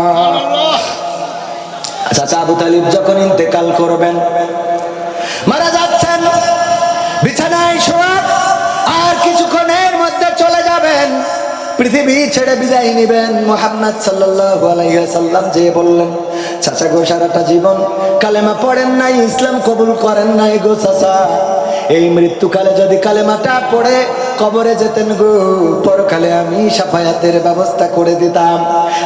চাচা আবু তালিব যখন ইন্তেকাল করবেন, মারা যাচ্ছেন, বিছানায় শোয়া, আর কিছুক্ষণের মধ্যে চলে যাবেন, পৃথিবী ছেড়ে বিদায় নিবেন। মুহাম্মদ সাল্লাল্লাহু আলাইহি ওয়াসাল্লাম যে বললেন, চাচা গো, সারাটা জীবন কালেমা পড়েন নাই, ইসলাম কবুল করেন নাই গো চাচা, এই মৃত্যুকালে যদি কালেমাটা পড়ে কবরে যেতেন গো, পরকালে আমি শাফায়াতের ব্যবস্থা করে দিতাম,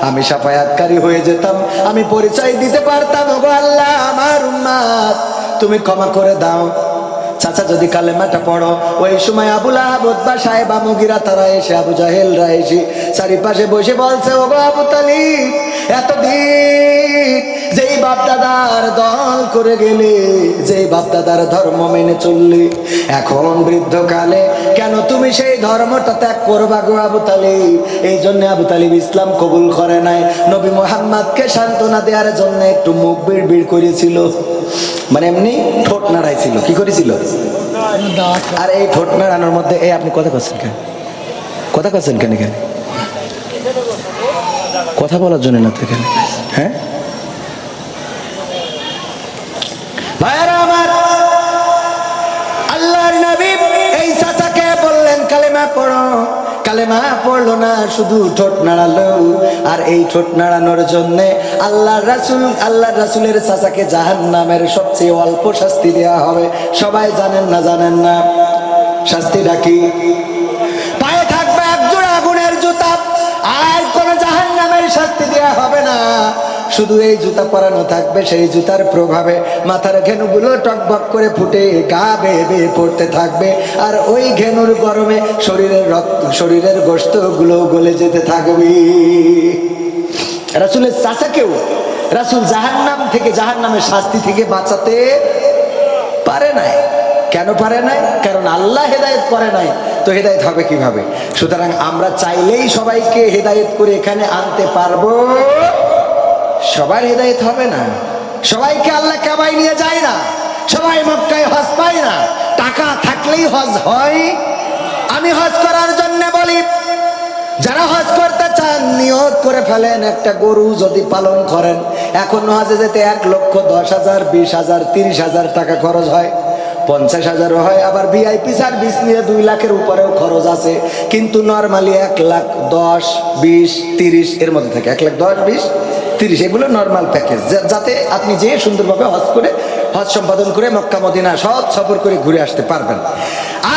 আমি শাফায়াতকারী হয়ে যেতাম, আমি পরিচয় দিতে পারতাম, ওগো আল্লাহ, আমার উম্মত তুমি ক্ষমা করে দাও। চাচা যদি কালেমাটা পড়ো, ওই সময় আবু লাহাব, উতবা, সাইবা, মুগিরা তারা এসে, আবু জাহেলরা এসে চারিপাশে বসে বলছে, ওগো আবু তালিব, এতদিন যেই বাপদাদার দল করে গেলে, যেই বাপদাদার ধর্ম মেনে চললে, এখন বৃদ্ধকালে কেন তুমি সেই ধর্মটা ত্যাগ করবা গো আবু তালিব? এই জন্য আবু তালিব ইসলাম কবুল করে নাই। নবী মুহাম্মদকে সান্ত্বনা দেওয়ার জন্য একটু মুখ বিড় করেছিল, মানে এমনি ঠোঁট নাড়াইছিল। কি করেছিল? আর এই ঠোঁট নাড়ানোর মধ্যে, এই আপনি কথা করছেন কেন? কথা করছেন কেন? এখানে কথা বলার জন্য না তো এখানে, হ্যাঁ ভাইরা আমার, কালেমা পড়ো, কালেমা পড়লো না, শুধু ঠোঁট নাড়ালো। আর এই ঠোঁট নাড়ানোর জন্য আল্লাহ রাসূলের চাচাকে জাহান্নামের সবচেয়ে অল্প শাস্তি দেওয়া হবে। সবাই জানেন না জানেন না? শাস্তিটা কি? পায়ে থাকবে একজোড়া আগুনের জুতা, আর কোন জাহান্নামের শাস্তি দেওয়া হবে না। শুধু এই জুতা পরানো থাকবে, সেই জুতার প্রভাবে মাথার ঘেনুগুলো টকবক করে ফুটে গা বেয়ে বেয়ে পড়তে থাকবে। আর ওই ঘেনুর গরমে শরীরের গোশতগুলো গলে যেতে থাকবে। রাসূলের চাচাকেও রাসূল জাহান্নাম থেকে, জাহান্নামের শাস্তি থেকে বাঁচাতে পারে নাই। কেন পারে নাই? কারণ আল্লাহ হেদায়েত করে নাই, তো হেদায়েত হবে কিভাবে? সুতরাং আমরা চাইলেই সবাইকে হেদায়েত করে এখানে আনতে পারবো? সবার হেদায়েত হবে না। সবাইকে আল্লাহ কাবায় নিয়ে যায় না, সবাই মক্কায় হজ পায় না। টাকা থাকলেই হজ হয়? আমি হজ করার জন্য বলি, যারা হজ করতে চান নিয়ত করে ফেলেন, একটা গরু যদি পালন করেন, এখন হজে যেতে 1,10,000, 20,000, 30,000 টাকা খরচ হয়, 50,000ও হয়, আবার ভিআইপি সার্ভিস নিয়ে 2 লাখের উপরেও খরচ আছে। কিন্তু নর্মালি 1,10,000, 20, 30 এর মধ্যে থাকে। 1,10,000, 20, 30 এগুলো নর্মাল প্যাকেজ, যাতে আপনি যে সুন্দরভাবে হজ করে, হজ সম্পাদন করে মক্কা মদিনা সব সফর করে ঘুরে আসতে পারবেন।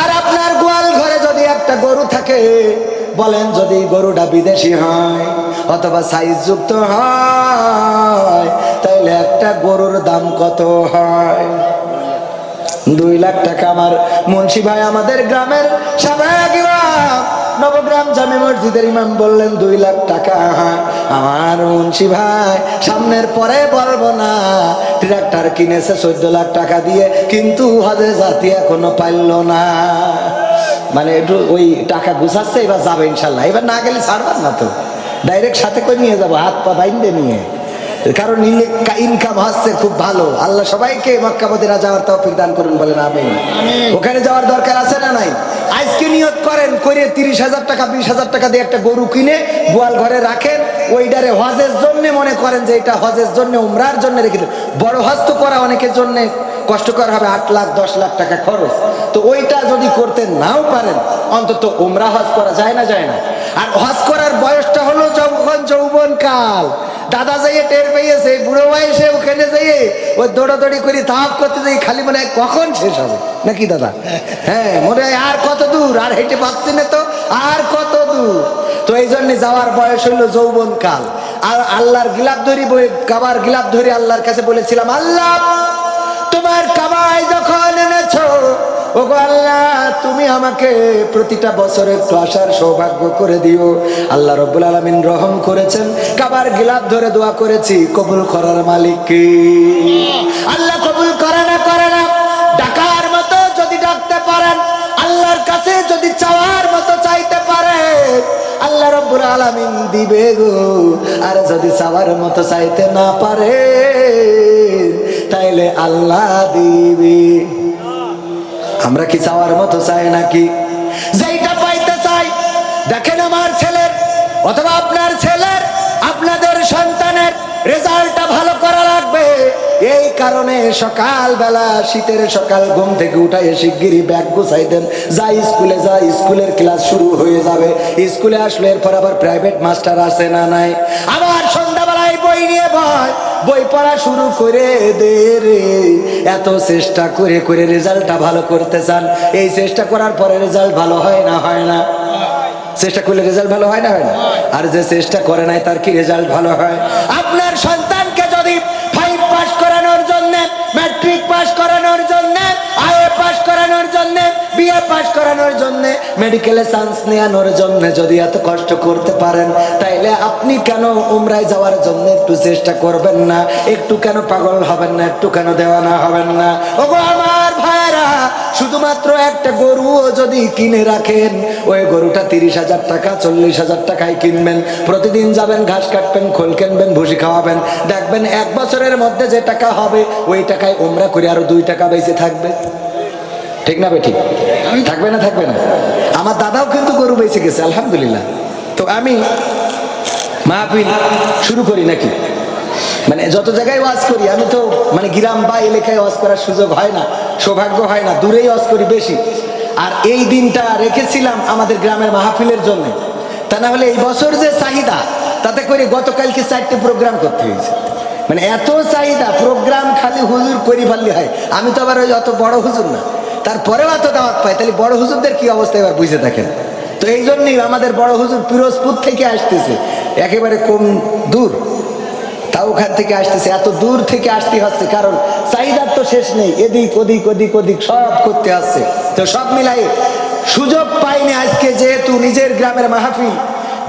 আর আপনার গোয়াল ঘরে যদি একটা গরু থাকে, বলেন যদি গরুটা বিদেশি হয় অথবা সাইজ যুক্ত হয়, তাহলে একটা গরুর দাম কত হয়? 2 লাখ টাকা। আমার মুন্সি ভাই আমাদের গ্রামের সাবেক ইমাম, নবগ্রাম জামে মসজিদের ইমাম বললেন 2 লাখ টাকা। আমার মুন্সি ভাই সামনের পরে বলবো না, ট্রাক্টর কিনেছে 14 লাখ টাকা দিয়ে, কিন্তু হজে জাতি এখনো পাইল না। মানে একটু ওই টাকা গুছাচ্ছে, এবার যাবে ইনশাল্লাহ। এবার না গেলে ছাড়বেন না তো, ডাইরেক্ট সাথে করে নিয়ে যাবো, হাত পা বাইন্ধে নিয়ে। কারণ ইনকাম হচ্ছে খুব ভালো। আল্লাহ সবাইকে মক্কা মদিনা যাওয়ার তৌফিক দান করুন, বলেন আমিন। ওখানে যাওয়ার দরকার আছে না নাই? আজকে নিয়ত করেন, করে 30,000 টাকা 20,000 টাকা দিয়ে একটা গরু কিনে গোয়াল ঘরে রাখেন, ওইটারে হজের জন্য মনে করেন যে এটা হজের জন্য, উমরার জন্য রেখে দেন। বড় হজ তো করা অনেকের জন্য কষ্টকর হবে, 8 লাখ 10 লাখ টাকা খরচ। তো ওইটা যদি করতে নাও পারেন, অন্তত উমরা হজ করা যায় না? যায় না? আর হজ করার বয়সটা হলো যখন যৌবন কাল। দাদা যাইয়ে টের পেয়েছে, বুড়ো বয়সে ওখানে যাইয়ে ওই দৌড়াদৌড়ি করে তাপ করতে যাই, খালি মনে হয় কখন শেষ হবে, নাকি দাদা? হ্যাঁ, মনে হয় আর কত দূর, আর হেঁটে পাচ্ছি না তো, আর কত দূর। তো এই জন্য যাওয়ার বয়স হইলো যৌবন কাল। আর আল্লাহর গিলাপ ধরি, কাবার গিলাপ ধরি আল্লাহর কাছে বলেছিলাম, আল্লাহ তোমার কাবায় যখন এনেছো, ওগো আল্লাহ তুমি আমাকে প্রতিটা বছরে একটু আসার সৌভাগ্য করে দিও। আল্লাহ রাব্বুল আলামিন রহম করেছেন, কাবার গিলাফ ধরে দোয়া করেছি, কবুল করার মালিক কে? আল্লাহ কবুল করে না ডাকার মতো যদি ডাকতে পারেন, আল্লাহর কাছে যদি চাওয়ার মতো চাইতে পারে, আল্লাহ রাব্বুল আলামিন দিবে গো। আর যদি চাওয়ার মতো চাইতে না পারে, তাইলে আল্লাহ দিবে। আমরা কি চাওয়ার মতো চাই নাকি? যেইটা পাইতে চাই, দেখেন আমার ছেলের অথবা আপনার ছেলের, আপনাদের সন্তানের রেজাল্টটা ভালো করা লাগবে। এই কারণে সকালবেলা, শীতের সকাল ঘুম থেকে উঠাই শিগগিরই ব্যাগ গুছাই দেন, যাই স্কুলে যা, স্কুলের ক্লাস শুরু হয়ে যাবে। স্কুলে আসলে এরপর আবার প্রাইভেট মাস্টার আছে না নাই, আবার সন্ধ্যাবেলায় বই নিয়ে বই পড়া শুরু করে দে রে। এত চেষ্টা করে করে রেজাল্টটা ভালো করতে চান, এই চেষ্টা করার পরে রেজাল্ট ভালো হয় না? হয় না? চেষ্টা করলে রেজাল্ট ভালো হয় না? হয় না? আর যে চেষ্টা করে নাই তার কি রেজাল্ট ভালো হয়? আপনার সন্তানকে যদি 5 পাস করানোর জন্য, ম্যাট্রিক পাস করানোর জন্য, আইএ পাস করানোর জন্য, বিএ পাস করানোর জন্য, মেডিকেলে চান্স নেওয়ানোর জন্য যদি এত কষ্ট করতে পারেন, তাইলে আপনি কেন উমরায় যাওয়ার জন্য একটু চেষ্টা করবেন না? একটু কেন পাগল হবেন না? একটু কেন দেওয়ানা হবেন না? ওগো আমার ভাইরা, শুধুমাত্র একটা গরুও যদি কিনে রাখেন, ওই গরুটা 30,000 টাকা 40,000 টাকায় কিনবেন, প্রতিদিন যাবেন, ঘাস কাটবেন, খোল কিনবেন, ভুসি খাওয়াবেন, দেখবেন 1 বছরের মধ্যে যে টাকা হবে, ওই টাকায় উমরা করে আরো 2 টাকা বেঁচে থাকবে। ঠিক না বে? ঠিক থাকবে না? থাকবে না? আমার দাদাও কিন্তু গরু বেঁচে গেছে, আলহামদুলিল্লাহ। তো আমি মাহফিল শুরু করি নাকি, মানে যত জায়গায় ওয়াজ করি, আমি তো মানে গ্রাম বা এলাকায় ওয়াজ করার সুযোগ হয় না, সৌভাগ্য হয় না, দূরেই ওয়াজ করি বেশি। আর এই দিনটা রেখেছিলাম আমাদের গ্রামের মাহফিলের জন্য। তা না হলে এই বছর যে চাহিদা, তাতে করে গতকালকে 4টে প্রোগ্রাম করতে হয়েছে। মানে এত চাহিদা, প্রোগ্রাম খালি হুজুর করি পারলে হয়। আমি তো আবার ওই অত বড় হুজুর না, তারপরেও এত দাওয়াত পাই, তাহলে বড় হুজুরদের কি অবস্থা এবার বুঝে থাকেন। তো এই জন্যই আমাদের বড় হুজুর পিরোজপুর থেকে আসতেছে, একেবারে কম দূর, তাও ওখান থেকে আসতেছে, এত দূর থেকে আসতে হচ্ছে, কারণ চাহিদার তো শেষ নেই, এদিক ওদিক ওদিক ওদিক সব করতে আসছে। তো সব মিলাই সুযোগ পাইনি আজকে, যেহেতু নিজের গ্রামের মাহফিল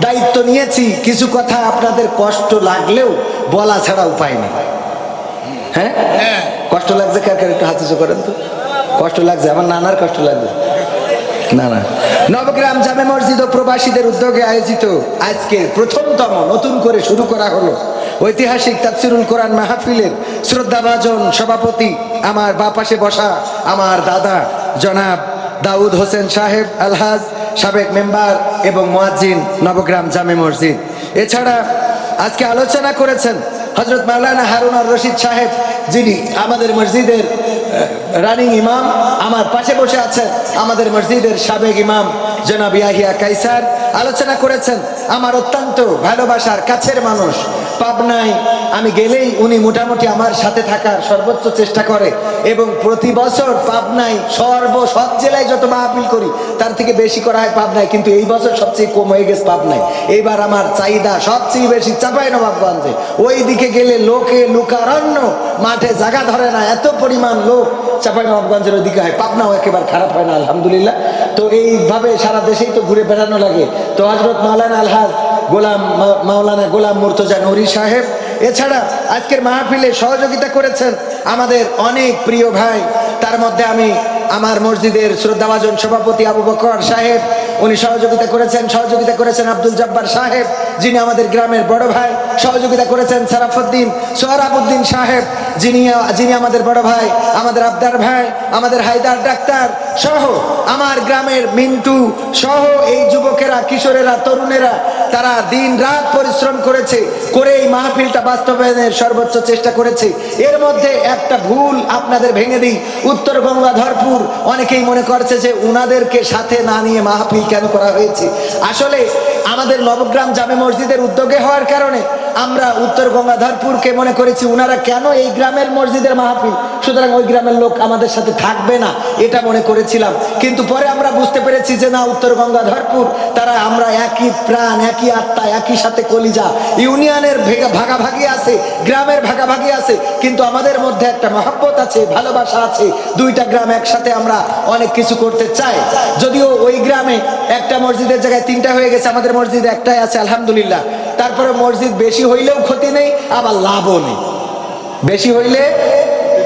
দায়িত্ব নিয়েছি, কিছু কথা আপনাদের কষ্ট লাগলেও বলা ছাড়া উপায় নেই। হ্যাঁ, কষ্ট লাগছে কার কার একটু হাত উঁচু করেন তো। কষ্ট লাগছে, আমার নানার কষ্ট লাগছে। না না, নবগ্রাম জামে মসজিদ ও প্রবাসীদের উদ্যোগে আয়োজিত আজকে প্রথমতম নতুন করে শুরু করা হলো ঐতিহাসিক তাফসিরুল কোরআন মাহফিলের শ্রদ্ধাভাজন সভাপতি, আমার বাঁ পাশে বসা আমার দাদা জনাব দাউদ হোসেন সাহেব আলহাজ, সাবেক মেম্বার এবং মুয়াজ্জিন নবগ্রাম জামে মসজিদ। এছাড়া আজকে আলোচনা করেছেন হযরত মাওলানা হারুন আর রশিদ সাহেব, যিনি আমাদের মসজিদের রানিং ইমাম। আমার পাশে বসে আছেন আমাদের মসজিদের সাবেক ইমাম জনাব ইয়াহিয়া কাইসার। আলোচনা করেছেন আমার অত্যন্ত ভালোবাসার কাছের মানুষ, পাবনায় আমি গেলেই উনি মোটামুটি আমার সাথে থাকার সর্বোচ্চ চেষ্টা করে, এবং প্রতি বছর পাবনায় সব জেলায় যত মাহফিল করি তার থেকে বেশি করা হয় পাবনায়, কিন্তু এই বছর সবচেয়ে কম হয়ে গেছে পাবনায়। এইবার আমার চাহিদা সবচেয়ে বেশি চাঁপাইনবাবগঞ্জে, ওই দিকে গেলে লোকে লুকারণ্য, মাঠে জায়গা ধরে না, এত পরিমাণ লোক চাঁপাইনবাবগঞ্জের ওইদিকে হয়। পাবনাও একেবারে খারাপ হয় না, আলহামদুলিল্লাহ। তো এইভাবে সারা দেশেই তো ঘুরে বেড়ানো লাগে। তো হযরত মাওলানা আলহাজ মাওলানা গোলাম মুর্তজা নূরী সাহেব, এছাড়া আজকের মাহফিলে সহযোগিতা করেছেন আমাদের অনেক প্রিয় ভাই। তার মধ্যে আমি আমার মসজিদের শ্রদ্ধাভাজন সভাপতি আবু বকর সাহেব, উনি সহযোগিতা করেছেন আব্দুল জব্বার সাহেব, যিনি আমাদের গ্রামের বড় ভাই। সহযোগিতা করেছেন সারাফুদ্দিন সোহরাবুদ্দিন সাহেব, যিনি আমাদের বড় ভাই, আমাদের আবদার ভাই, আমাদের হায়দার ডাক্তার সহ আমার গ্রামের মিন্টু সহ এই যুবকেরা, কিশোরেরা, তরুণেরা, তারা দিন রাত পরিশ্রম করেছে, করে এই মাহফিলটা বাস্তবায়নের সর্বোচ্চ চেষ্টা করেছে। এর মধ্যে একটা ভুল আপনাদের ভেঙে দিই, উত্তর গঙ্গাধরপুর অনেকেই মনে করছে যে উনাদেরকে সাথে না নিয়ে মাহফিল কেন করা হয়েছে। আসলে আমাদের নবগ্রাম জামে মসজিদের উদ্যোগে হওয়ার কারণে আমরা উত্তর গঙ্গাধরপুরকে মনে করেছি উনারা কেন এই গ্রামের মসজিদের মাহফিল, সুতরাং ওই গ্রামের লোক আমাদের সাথে থাকবে না, এটা মনে করেছিলাম। কিন্তু পরে আমরা বুঝতে পেরেছি যে না, উত্তর গঙ্গাধরপুর তারা আমরা একই প্রাণ, একই আত্মা, একই সাথে কলিজা। ইউনিয়নের ভাগাভাগি আছে, গ্রামের ভাগাভাগি আছে, কিন্তু আমাদের মধ্যে একটা মহব্বত আছে, ভালোবাসা আছে। দুইটা গ্রাম একসাথে আমরা অনেক কিছু করতে চাই। যদিও ওই গ্রামে একটা মসজিদের জায়গায় 3টা হয়ে গেছে, আমাদের মসজিদ একটাই আছে আলহামদুলিল্লাহ। তারপরে মসজিদ বেশি হইলেও ক্ষতি নেই, আবার লাভও নেই। বেশি হইলে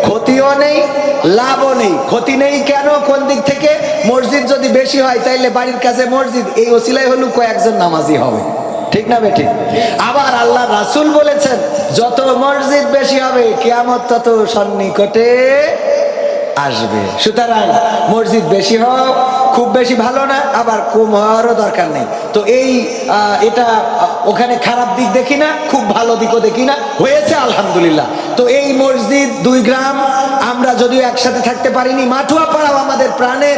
ক্ষতিও নেই, লাভও নেই। ক্ষতি নেই কেন, কোন দিক থেকে? মসজিদ যদি বেশি হয় তাইলে বাড়ির কাছে মসজিদ, এই ওসিলায় হলো কয়েকজন নামাজি হবে, ঠিক না বেঠিক? আবার আল্লাহ রাসূল বলেছেন যত মসজিদ বেশি হবে কিয়ামত তত সন্নিকটে আসবে। সুতরাং মসজিদ বেশি হোক, খুব বেশি ভালো না, আবার কম হওয়ারও দরকার নেই। তো এটা ওখানে খারাপ দিক দেখি না, খুব ভালো দিকও দেখি না, হয়েছে আলহামদুলিল্লাহ। তো এই মসজিদ 2 গ্রাম আমরা যদিও একসাথে থাকতে পারিনি, মাঠুয়াপাড়াও আমাদের প্রাণের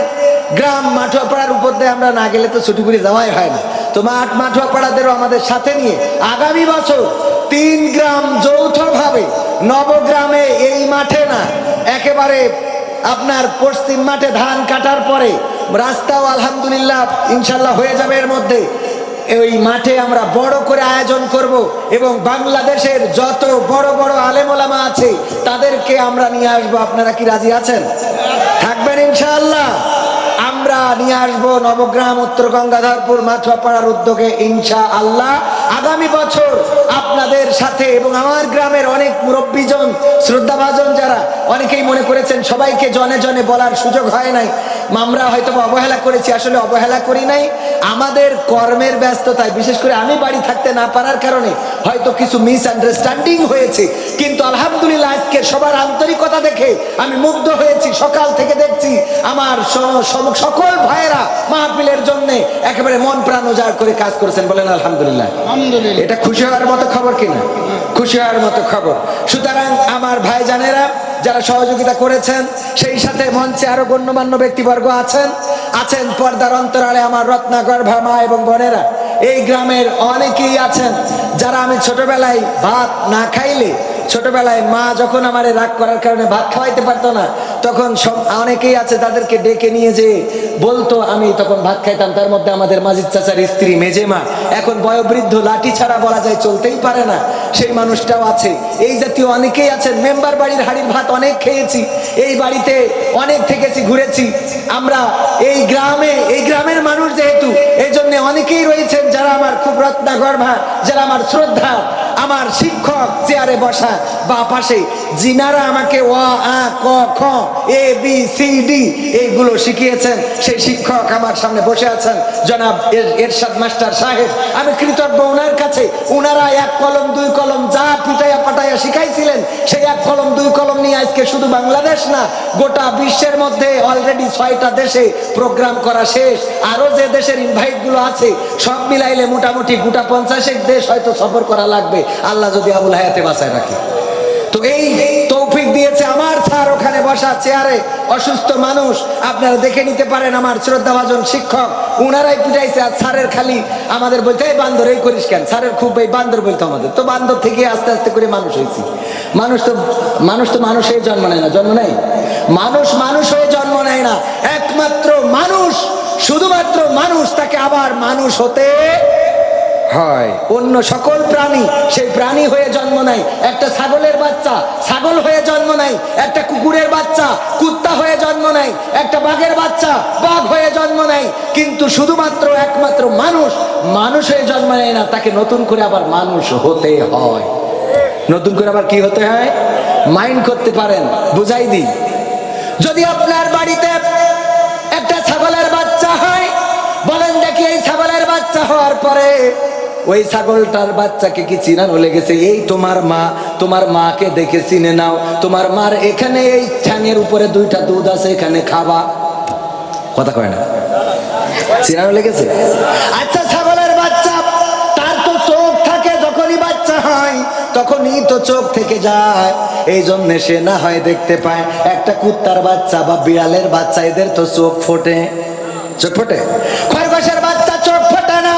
গ্রাম, মাঠুয়াপাড়ার উপর দিয়ে আমরা না গেলে তো ছুটিপুরি যাওয়াই হয় না। তো মাঠুয়াপাড়াদেরও আমাদের সাথে নিয়ে আগামী বছর 3 গ্রাম যৌথভাবে নবগ্রামে, এই মাঠে না, একেবারে আপনার পশ্চিম মাঠে ধান কাটার পরে রাস্তাও আলহামদুলিল্লাহ ইনশাল্লাহ হয়ে যাবে, এর মধ্যে ওই মাঠে আমরা বড় করে আয়োজন করব, এবং বাংলাদেশের যত বড় বড় আলেম ওলামা আছে তাদেরকে আমরা নিয়ে আসবো। আপনারা কি রাজি আছেন? থাকবেন ইনশাআল্লাহ? আমরা নিয়ে আসবো নবগ্রাম, উত্তর গঙ্গাধরপুর, মাঠুয়াপাড়ার উদ্যোগে ইনশাআল্লাহ। আগামী বছর আপনাদের সাথে এবং আমার গ্রামের অনেক মুরব্বীজন, শ্রদ্ধাভাজন যারা, অনেকেই মনে করেছেন সবাইকে জনে জনে বলার সুযোগ হয় নাই, আমরা হয়তো অবহেলা করেছি। আসলে অবহেলা করি নাই, আমাদের কর্মের ব্যস্ততায়, বিশেষ করে আমি বাড়ি থাকতে না পারার কারণে হয়তো কিছু মিসআন্ডারস্ট্যান্ডিং হয়েছে। কিন্তু আলহামদুলিল্লাহ আজকে সবার আন্তরিকতা দেখে আমি মুগ্ধ হয়েছি। সকাল থেকে দেখছি আমার সকল ভাইয়েরা মাহফিলের জন্য একেবারে মন প্রাণ উজাড় করে কাজ করেছেন, বলেন আলহামদুলিল্লাহ। এটা খুশি হওয়ার মতো খবর কিনা? খুশি হওয়ার মতো খবর। সুতরাং আমার ভাইজানেরা, যারা সহযোগিতা করেছেন, সেই সাথে মঞ্চে আরো গণ্যমান্য ব্যক্তিবর্গ আছেন পর্দার অন্তরালে আমার রত্নাগর্ভা মা এবং বোনেরা। এই গ্রামের অনেকেই আছেন যারা আমি ছোটবেলায় ভাত না খাইলে, ছোটবেলায় মা যখন আমারে রাগ করার কারণে ভাত খাওয়াইতে পারতো না, তখন অনেকেই আছে তাদেরকে ডেকে নিয়ে যে বলতো, আমি তখন ভাত খাইতাম। তার মধ্যে আমাদের মাজিদ চাচার স্ত্রী মেজেমা, এখন বয়োবৃদ্ধ, লাঠি ছাড়া বলা যায় চলতেই পারে না, সেই মানুষটাও আছে। এই জাতীয় অনেকেই আছেন। মেম্বার বাড়ির হাড়ির ভাত অনেক খেয়েছি, এই বাড়িতে অনেক থেকেছি, ঘুরেছি আমরা। এই গ্রামের মানুষ যেহেতু, এই জন্য অনেকেই রয়েছেন যারা আমার খুব রত্নাগর্ভা, যারা আমার শ্রদ্ধা, আমার শিক্ষক চেয়ারে বসা বা পাশে, যিনারা আমাকে অ আ ক খ এ বি সি ডি এইগুলো শিখিয়েছেন, সেই শিক্ষক আমার সামনে বসে আছেন, জনাব এরশাদ মাস্টার সাহেব। আমি কৃতজ্ঞ ওনার কাছে। ওনারা 1 কলম 2 কলম যা পিটাইয়া পাটাইয়া শিখাইছিলেন, সেই 1 কলম 2 কলম নিয়ে আজকে শুধু বাংলাদেশ না, গোটা বিশ্বের মধ্যে অলরেডি 6টা দেশে প্রোগ্রাম করা শেষ। আরো যে দেশের ইনভাইট গুলো আছে সব মিলাইলে মোটামুটি গোটা 50 দেশ হয়তো সফর করা লাগবে, আল্লাহ যদি আবুল হায়াতে বাঁচায় রাখে। তো এই তৌফিক দিয়েছে আমার স্যার, ওখানে বসা চেয়ারে অসুস্থ মানুষ, আপনারা দেখে নিতে পারেন। আমার শ্রদ্ধাভাজন শিক্ষক, উনারাই পিটাইছে। আর স্যারের খালি আমাদের বলতে, এই বান্দর এই করিস কেন, স্যারের খুব এই বান্দর বলতো আমাদের। তো বান্দর থেকে আস্তে আস্তে করে মানুষ হয়েছি। মানুষ তো মানুষ হয়ে জন্ম নেয় না, জন্ম নেয় মানুষ হয়ে জন্ম নেয় না। একমাত্র মানুষ, শুধুমাত্র মানুষ, তাকে আবার মানুষ হতে হয়। অন্য সকল প্রাণী সেই প্রাণী হয়ে জন্ম নেয়। একটা ছাগলের বাচ্চা ছাগল হয়ে জন্ম নেয়, একটা কুকুরের বাচ্চা কুত্তা হয়ে জন্ম নেয়, একটা বাঘের বাচ্চা বাঘ হয়ে জন্ম নেয়। কিন্তু শুধুমাত্র একমাত্র মানুষ হয়ে জন্ম নেয় না, তাকে নতুন করে আবার মানুষ হতে হয়। নতুন করে আবার কি হতে হয় মাইন্ড করতে পারেন, বুঝাই দিই। যদি আপনার বাড়িতে একটা ছাগলের বাচ্চা হয়, বলেন দেখি এই ছাগলের বাচ্চা হওয়ার পরে ওই ছাগলটার বাচ্চাকে কি চিনানো লেগেছে? এই তোমার মাকে দেখে চিনে নাও, তোমার মার এখানে এই ঠ্যাঙের উপরে 2টা দুধ আছে, এখানে খাবা। কথা কয় না, চিনানো লেগেছে? আচ্ছা, ছাগলের বাচ্চা তার তো চোখ থাকে, যখনই বাচ্চা হয় তখনই তো চোখ থেকে যায়, এই জন্য সে না হয় দেখতে পায়। একটা কুত্তার বাচ্চা বা বিড়ালের বাচ্চা, এদের তো চোখ ফোটে। খরগোশের বাচ্চা চোখ ফোটে না,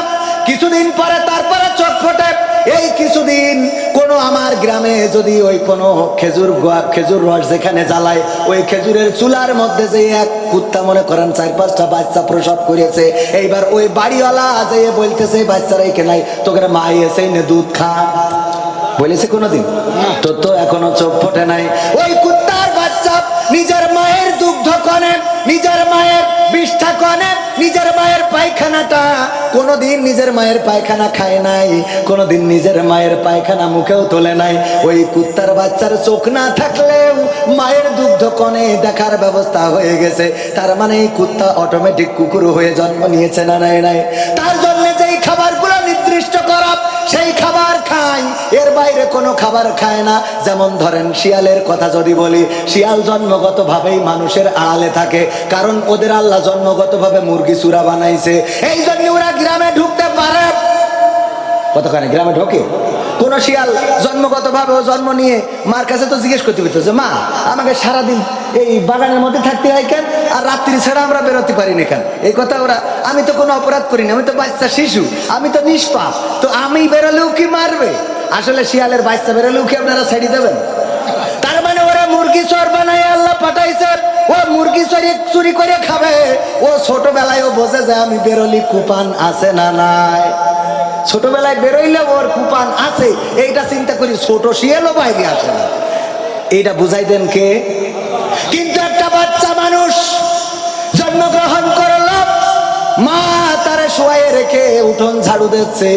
কিছুদিন পরে তারপরে চোখ ফোটে। এই কিছুদিন কোন আমার গ্রামে যদি ওই কোন খেজুর রস যেখানে জ্বালায়, ওই খেজুরের চুলার মধ্যে যে এক কুত্তা, মনে করেন 4-5টা বাচ্চা প্রসব করেছে, এইবার ওই বাড়িওয়ালা যে বলতেছে বাচ্চারা এখানে তোকে মা এসে নে দুধ খা, বলেছে কোনোদিন? তো এখনো চোখ ফোটে নাই। ওই কুত্তার বাচ্চা নিজের মায়ের দুগ্ধ কনে, নিজের মায়ের বিষ্ঠা কনে, নিজের মায়ের পায়খানাটা কোনোদিন নিজের মায়ের পায়খানা খায় নাই, কোনোদিন নিজের মায়ের পায়খানা মুখেও তোলে নাই। ওই কুত্তার বাচ্চার চোখ না থাকলেও মায়ের দুগ্ধ কনে দেখার ব্যবস্থা হয়ে গেছে। তার মানে এই কুত্তা অটোমেটিক কুকুর হয়ে জন্ম নিয়েছে না নাই? তার জন্য যেই খাবারগুলো নির্দিষ্ট করা, সেই খাবার খায়, এর বাইরে কোনো খাবার খায় না। যেমন ধরেন শিয়ালের কথা যদি বলি, শিয়াল জন্মগতভাবেই মানুষের আড়ালে থাকে, কারণ ওদের আল্লাহ জন্মগতভাবে মুরগি চূড়া বানাইছে, এই জন্য ওরা গ্রামে ঢুকতে পারে। কতখানি গ্রামে ঢোকে কোন শিয়াল জন্মগতভাবে, ও জন্ম নিয়ে মার কাছে তো জিজ্ঞেস করতে হইতেছে, মা আমাকে সারাদিন এই বাগানের মধ্যে থাকতে হয় কেন, আর রাত্রি ছাড়া আমরা বেরোতে পারি না কেন? এই কথা ওরা, আমি তো কোনো অপরাধ করিনি, আমি তো বাচ্চা শিশু, আমি তো নিষ্পাপ, তো আমি বেরোলেও কি মারবে? আসলে শিয়ালের বাচ্চা বেরোলেও কি আপনারা ছেড়ে দেবেন? তার মানে ওরা মুরগি চোর বানায় আল্লাহ পাঠাইছে, ও মুরগি চুরি করে খাবে। ও ছোটবেলায় ও বোঝে যে আমি বেরোলি কুপান আছে না নাই, ছোটবেলায় বেরোইলে ওর কুপান আছে, এইটা চিন্তা করি। ছোট শিয়ালও বাইরে আসে না, এইটা বুঝাই দেন কে? কিন্তু একটা বাচ্চা মানুষ জন্মগ্রহণ করল, মা তারে শোয়ায় রেখে উঠোন ঝাড়ু দিচ্ছে,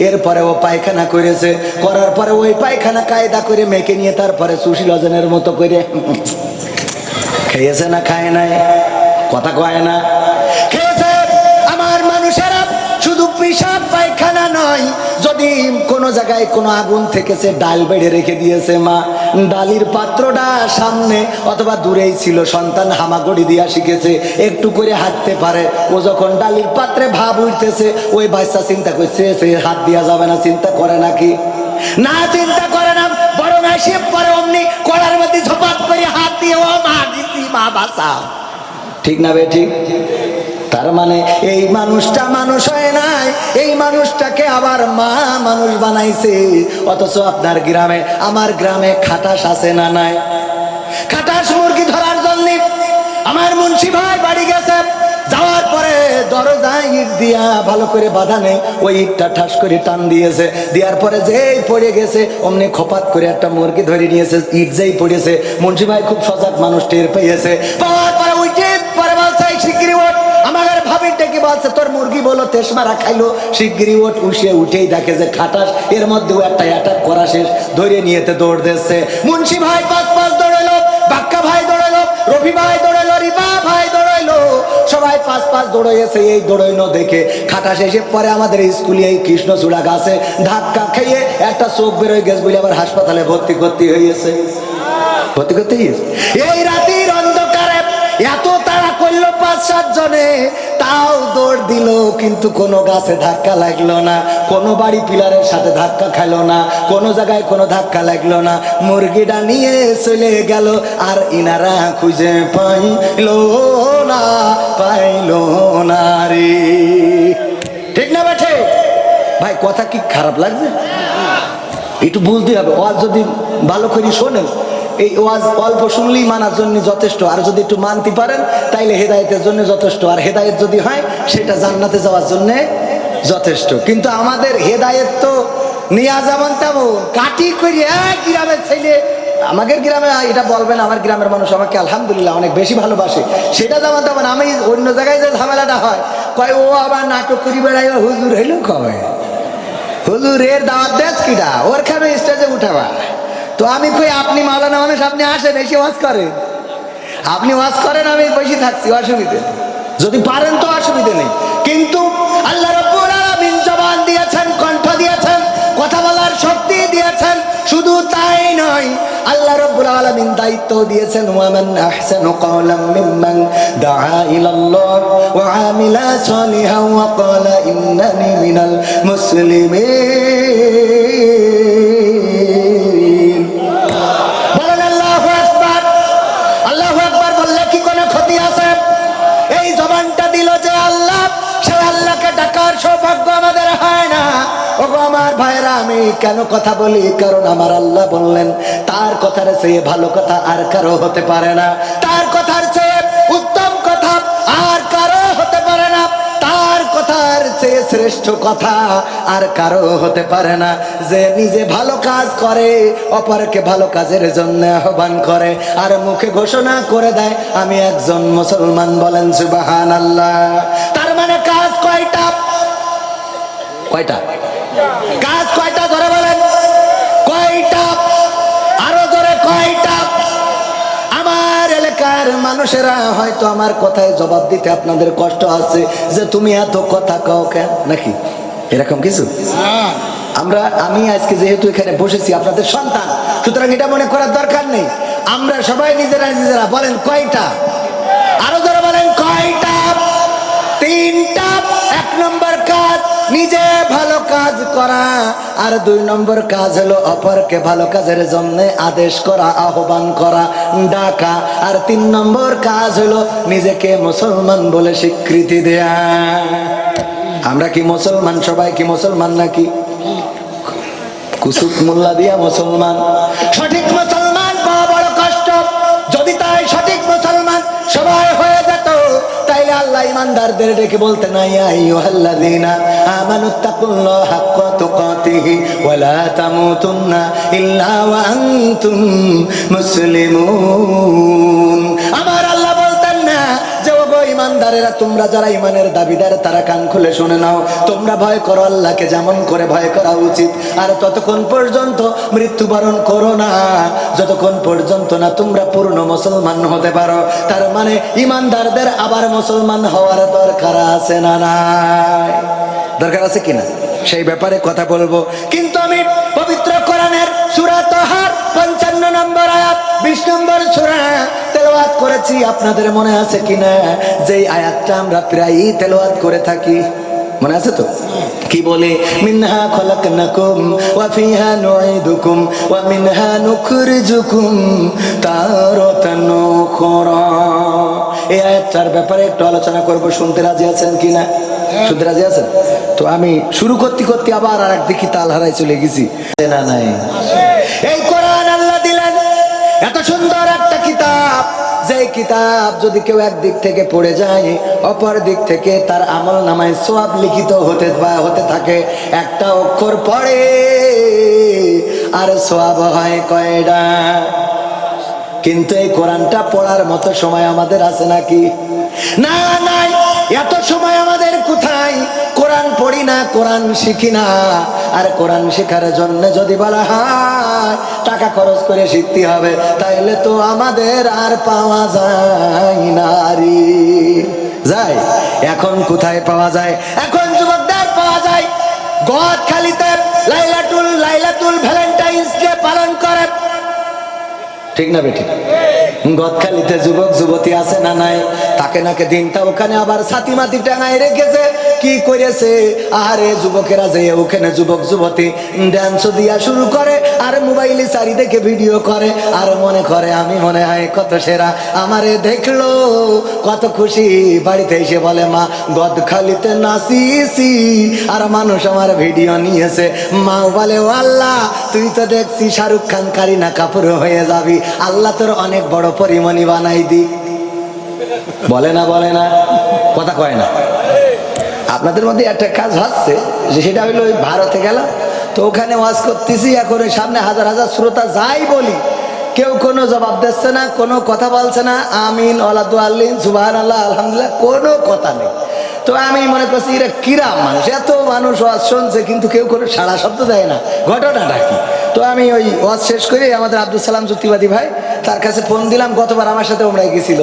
এরপরে ও পায়খানা করেছে, করার পরে ওই পায়খানা কায়দা করে মেখে নিয়ে তারপরে সুশীলজনের মতো করে খেয়েছে না খায় নাই? কথা কয় না? খেয়েছে। আমার মানুষেরা শুধু পেশাব পায়খানা নয়, যদি কোনো জায়গায় কোনো আগুন থেকেছে, ডাল বেড়ে রেখে দিয়েছে মা, ডালির পাত্রটা সামনে অথবা দূরেই ছিল, সন্তান হামাগুড়ি দিয়া শিখেছে, একটু করে হাঁটতে পারে। ও যখন ডালির পাত্রে ভাব উঠতেছে, ওই বাচ্চা চিন্তা করছে সে হাত দেওয়া যাবে না, চিন্তা করে নাকি? না চিন্তা করে না, বরং এসে পরে অমনি কলার মধ্যে ঝপাত করে হাত দিয়ে ও মা দিছি মা বাঁচাও। ঠিক না বে ঠিক? তার মানে এই মানুষটা মানুষ হয় নাই, এই মানুষটাকে আবার মা মানুষ বানাইছে। অথচ আপনার গ্রামে আমার গ্রামে খাটাস আছে না নাই? খাটাস মুরগি ধরার জন্য আমার মুন্সি ভাই বাড়ি গেছে, যাওয়ার পরে দরজায় ইট দিয়া ভালো করে বাঁধা নেই, ওই ইটটা ঠাস করে টান দিয়েছে, দেওয়ার পরে যেই পড়ে গেছে অমনি খপাত করে একটা মুরগি ধরে নিয়েছে। ইট যেই পড়েছে মুন্সি ভাই খুব সজাগ মানুষ, টের পেয়েছে। পাওয়ার পরে উঠে পরে বলছে শিগগিরি ওঠ, আমাদের ভাবির ডেকে বলছে তোর মুরগি বলো তেসমারা খাইলো, শিগগিরি ওঠ। উঠেই দেখে যে খাটাস, এর মধ্যেও একটা অ্যাটাক করা শেষ, ধরে নিয়েতে দৌড় দিচ্ছে। মুন্সি ভাই পাঁচ দৌড়ালো, বাক্কা ভাই দৌড়ালো, রফি ভাই দৌড়ালো, রিবা ভাই দৌড়াইলো, সবাই পাঁচ দৌড়াইছে। এই দৌড়াইনো দেখে খাটাস এসে পরে আমাদের স্কুলে এই কৃষ্ণচূড়া গাছে ধাক্কা খেয়ে একটা চোখ বেরোয় গেছে বলে আবার হাসপাতালে ভর্তি করতে হয়েছে। এই রাতের অন্ধকারে এত তাড়া করলো 5-7 জনে, তাও দৌড় দিল, কিন্তু কোনো গাছে ধাক্কা লাগলো না, কোনো বাড়ি পিলারের সাথে ধাক্কা খাইলো না, কোনো জায়গায় কোনো ধাক্কা লাগলো না। মুরগিটা নিয়ে চলে গেল, আর ইনারা খুঁজে পাইলো না রে। ঠিক না বেঠে ভাই? কথা কি খারাপ লাগছে? একটু বুঝতে হবে। ওয়াজ যদি ভালো করে শোনেন, এই ওয়াজ অল্প শুনলেই মানার জন্য যথেষ্ট, আর যদি একটু মানতে পারেন তাইলে হেদায়েতের জন্য যথেষ্ট, আর হেদায়েত যদি হয় সেটা জান্নাতে যাওয়ার জন্য যথেষ্ট। কিন্তু আমাদের হেদায়েত তো নিয়া যেমন তেমন কাটি করি গ্রামের ছেলে, আমাদের গ্রামে এটা বলবেন, আমার গ্রামের মানুষ আমাকে আলহামদুলিল্লাহ অনেক বেশি ভালোবাসে, সেটা যেমন তেমন। আমি অন্য জায়গায় যে ঝামেলাটা হয়, কয় ও আবার নাটক করি বেড়াই, হুজুর হইলো কবে হুজুরের দাওয়াত দেশ কিটা ওর খাবে স্টেজে উঠাবা। তো আমি কই আপনি মাওলানা মানুষ, আপনি আসেন, এসে ওয়াজ করেন, আপনি ওয়াজ করেন, আমি বসে থাকছি, অসুবিধে নেই, যদি পারেন তো অসুবিধে নেই। কিন্তু আল্লাহ রাব্বুল আলামিন জবান দিয়েছেন, কণ্ঠ দিয়েছেন, কথা বলার শক্তি দিয়েছেন। শুধু তাই নয়, আল্লাহ রাব্বুল আলামিন দায়িত্ব দিয়েছেন, ওয়ামান আহসানু ক্বাওলাম মিম্মান দাআ ইলাল্লাহ ওয়া আমিলা সালিহান ওয়া ক্বালা ইন্নানি মিনাল মুসলিমিন। বলেন আল্লাহু আকবার। আল্লাহু আকবার বললে কি কোনো ক্ষতি আছে? এই জবানটা দিল যে আল্লাহ, সে আল্লাহকে ডাকার সৌভাগ্য আমাদের হয় না। ওগো আমার ভাইরা, আমি কেন কথা বলি? কারণ আমার আল্লাহ বললেন তার কথার চেয়ে ভালো কথা আর কারো হতে পারে না, তার কথার চেয়ে উত্তম কথা আর কারো হতে পারে না, তার কথার চেয়ে শ্রেষ্ঠ কথা আর কারো হতে পারে না। যে নিজে ভালো কাজ করে, অপরকে ভালো কাজের জন্য আহ্বান করে, আর মুখে ঘোষণা করে দেয় আমি একজন মুসলমান। বলেন সুবহানাল্লাহ। তার মানে কাজ কয়টা? কাজ কয়টা? ধরে বলেন কয়টা? আরো জোরে কয়টা? আমার এলাকার মানুষেরা হয়তো আমার কথায় জবাব দিতে আপনাদের কষ্ট আছে যে তুমি এত কথা কও কেন, নাকি এরকম কিছু? আমি আজকে যেহেতু এখানে বসেছি আপনাদের সন্তান, সুতরাং এটা মনে করার দরকার নেই। আমরা সবাই নিজেরা বলেন কয়টা? আরো জোরে বলেন কয়টা? 3টা। 1 নম্বর কাজ নিজে ভালো কাজ করা, আর 2 নম্বর কাজ হলো অপরকে ভালো কাজের জন্য আদেশ করা, আহ্বান করা, ডাকা, আর 3 নম্বর কাজ হলো নিজেকে মুসলমান বলে স্বীকৃতি দেয়া। আমরা কি মুসলমান? সবাই কি মুসলমান নাকি? কুসুক মোল্লা দিয়া মুসলমান। সঠিক মুসলমান পাওয়া বড় কষ্ট। যদি তাই সঠিক মুসলমান সবাই হয়ে যেত, তাইলে আল্লাহ ইমানদারদের ডেকে বলতেন ইয়া আইয়ুহাল্লাযীনা আমানুত্তাকুল্লাহা হাক্কা তুকাতিহি ওয়া লা তামুতুন্না ইল্লা ওয়া আনতুম মুসলিমুন। আমার আল্লাহ বলতেন না যে ওগো ইমানদারেরা, তোমরা যারা ইমানের দাবিদার তারা কান খুলে শুনে নাও, তোমরা ভয় করো আল্লাহকে যেমন করে ভয় করা উচিত, আর ততক্ষণ পর্যন্ত মৃত্যুবরণ করো না যতক্ষণ পর্যন্ত না তোমরা পূর্ণ মুসলমান হতে পারো। তার মানে ইমানদারদের আবার মুসলমান হওয়ার দরকার আছে না নাই? দরকার আছে কিনা সেই ব্যাপারে কথা বলবো। কিন্তু আমি পবিত্র কোরআনের সূরা তাহার 55 নম্বর আয়াত 20 নম্বর সূরা তেলাওয়াত করেছি। আপনাদের মনে আছে কিনা যে আয়াতটা আমরা প্রায়ই তেলাওয়াত করে থাকি? মনে আছে তো? কি বলে? মিনহা খলাকনাকুম ওয়া ফিহা নুঈদুকুম ওয়া মিনহা নুখরিজুকুম তারাতান উখরা। এই আয়াতটার ব্যাপারে একটু আলোচনা করব, শুনতে রাজি আছেন কিনা? শুনতে রাজি আছেন তো? আমি শুরু করতে করতে আবার আর একদিকে তাল হারাই চলে গেছি না? নাই। এই কোরআন আল্লাহ দিলেন, এত সুন্দর একটা কিতাব, যে কিতাব যদি কেউ একদিক থেকে পড়ে যায় অপর দিক থেকে তার আমল নামায় সওয়াব লিখিত হতে থাকে। একটা অক্ষর পড়ে আর সওয়াব হয় কয়টা? কিন্তু এই কোরআনটা পড়ার মতো সময় আমাদের আছে নাকি? না, নাই। এত সময় আমাদের কোথায়? কোরআন পড়ি না, কোরআন শিখি না। আর কোরআন শেখার জন্য যদি বলা হয় টাকা খরচ করে শিখতে হবে, তাইলে তো আমাদের আর পাওয়া যায় না রে। যায়? এখন কোথায় পাওয়া যায়? এখন যুবকদের পাওয়া যায় গদখালিতে লাইলাতুল ভ্যালেন্টাইন্স ডে পালন করে। ঠিক না বেঠিক? গদখালিতে যুবক যুবতী আছে না নাই? তাকে নাকে দিনটা ওখানে আবার ছাতি মাতি টাঙায় রেখেছে। কি করেছে? আরে যুবকেরা যে ওখানে যুবক যুবতী ড্যান্স দিয়া শুরু করে আর মোবাইলে চারিদিকে ভিডিও করে আর মনে করে আমি মনে হয় কত সেরা, আমারে দেখলো কত খুশি। বাড়িতে এসে বলে মা গদখালিতে নাচিছি আর মানুষ আমার ভিডিও নিয়েছে। মা বলে ও আল্লাহ, তুই তো দেখছি শাহরুখ খান কারিনা কাপুর হয়ে যাবি, আল্লাহ তোর অনেক বড় পরিমণি বানাই দি। বলে না? বলে না? কথা কয় না। আপনাদের মধ্যে একটা কাজ হচ্ছে যে সেটা হইলো ওই ভারতে গেলাম তো ওখানে ওয়াজ করতেছি, এখন ওই সামনে হাজার হাজার শ্রোতা যাই বলি কেউ কোনো জবাব দিচ্ছে না, কোনো কথা বলছে না। আমিন ওয়ালা দুআল্লিন সুবহানাল্লাহ আলহামদুলিল্লাহ কোনো কথা নেই। তো আমি মনে করছি এরা কিরাম মানুষ, এত মানুষ ওয়াজ শুনছে কিন্তু কেউ কোনো সাড়া শব্দ দেয় না, ঘটনাটা কি? তো আমি ওই ওয়াজ শেষ করে আমাদের আব্দুল সালাম যুক্তিবাদী ভাই তার কাছে ফোন দিলাম, গতবার আমার সাথে ওমরায় গেছিল।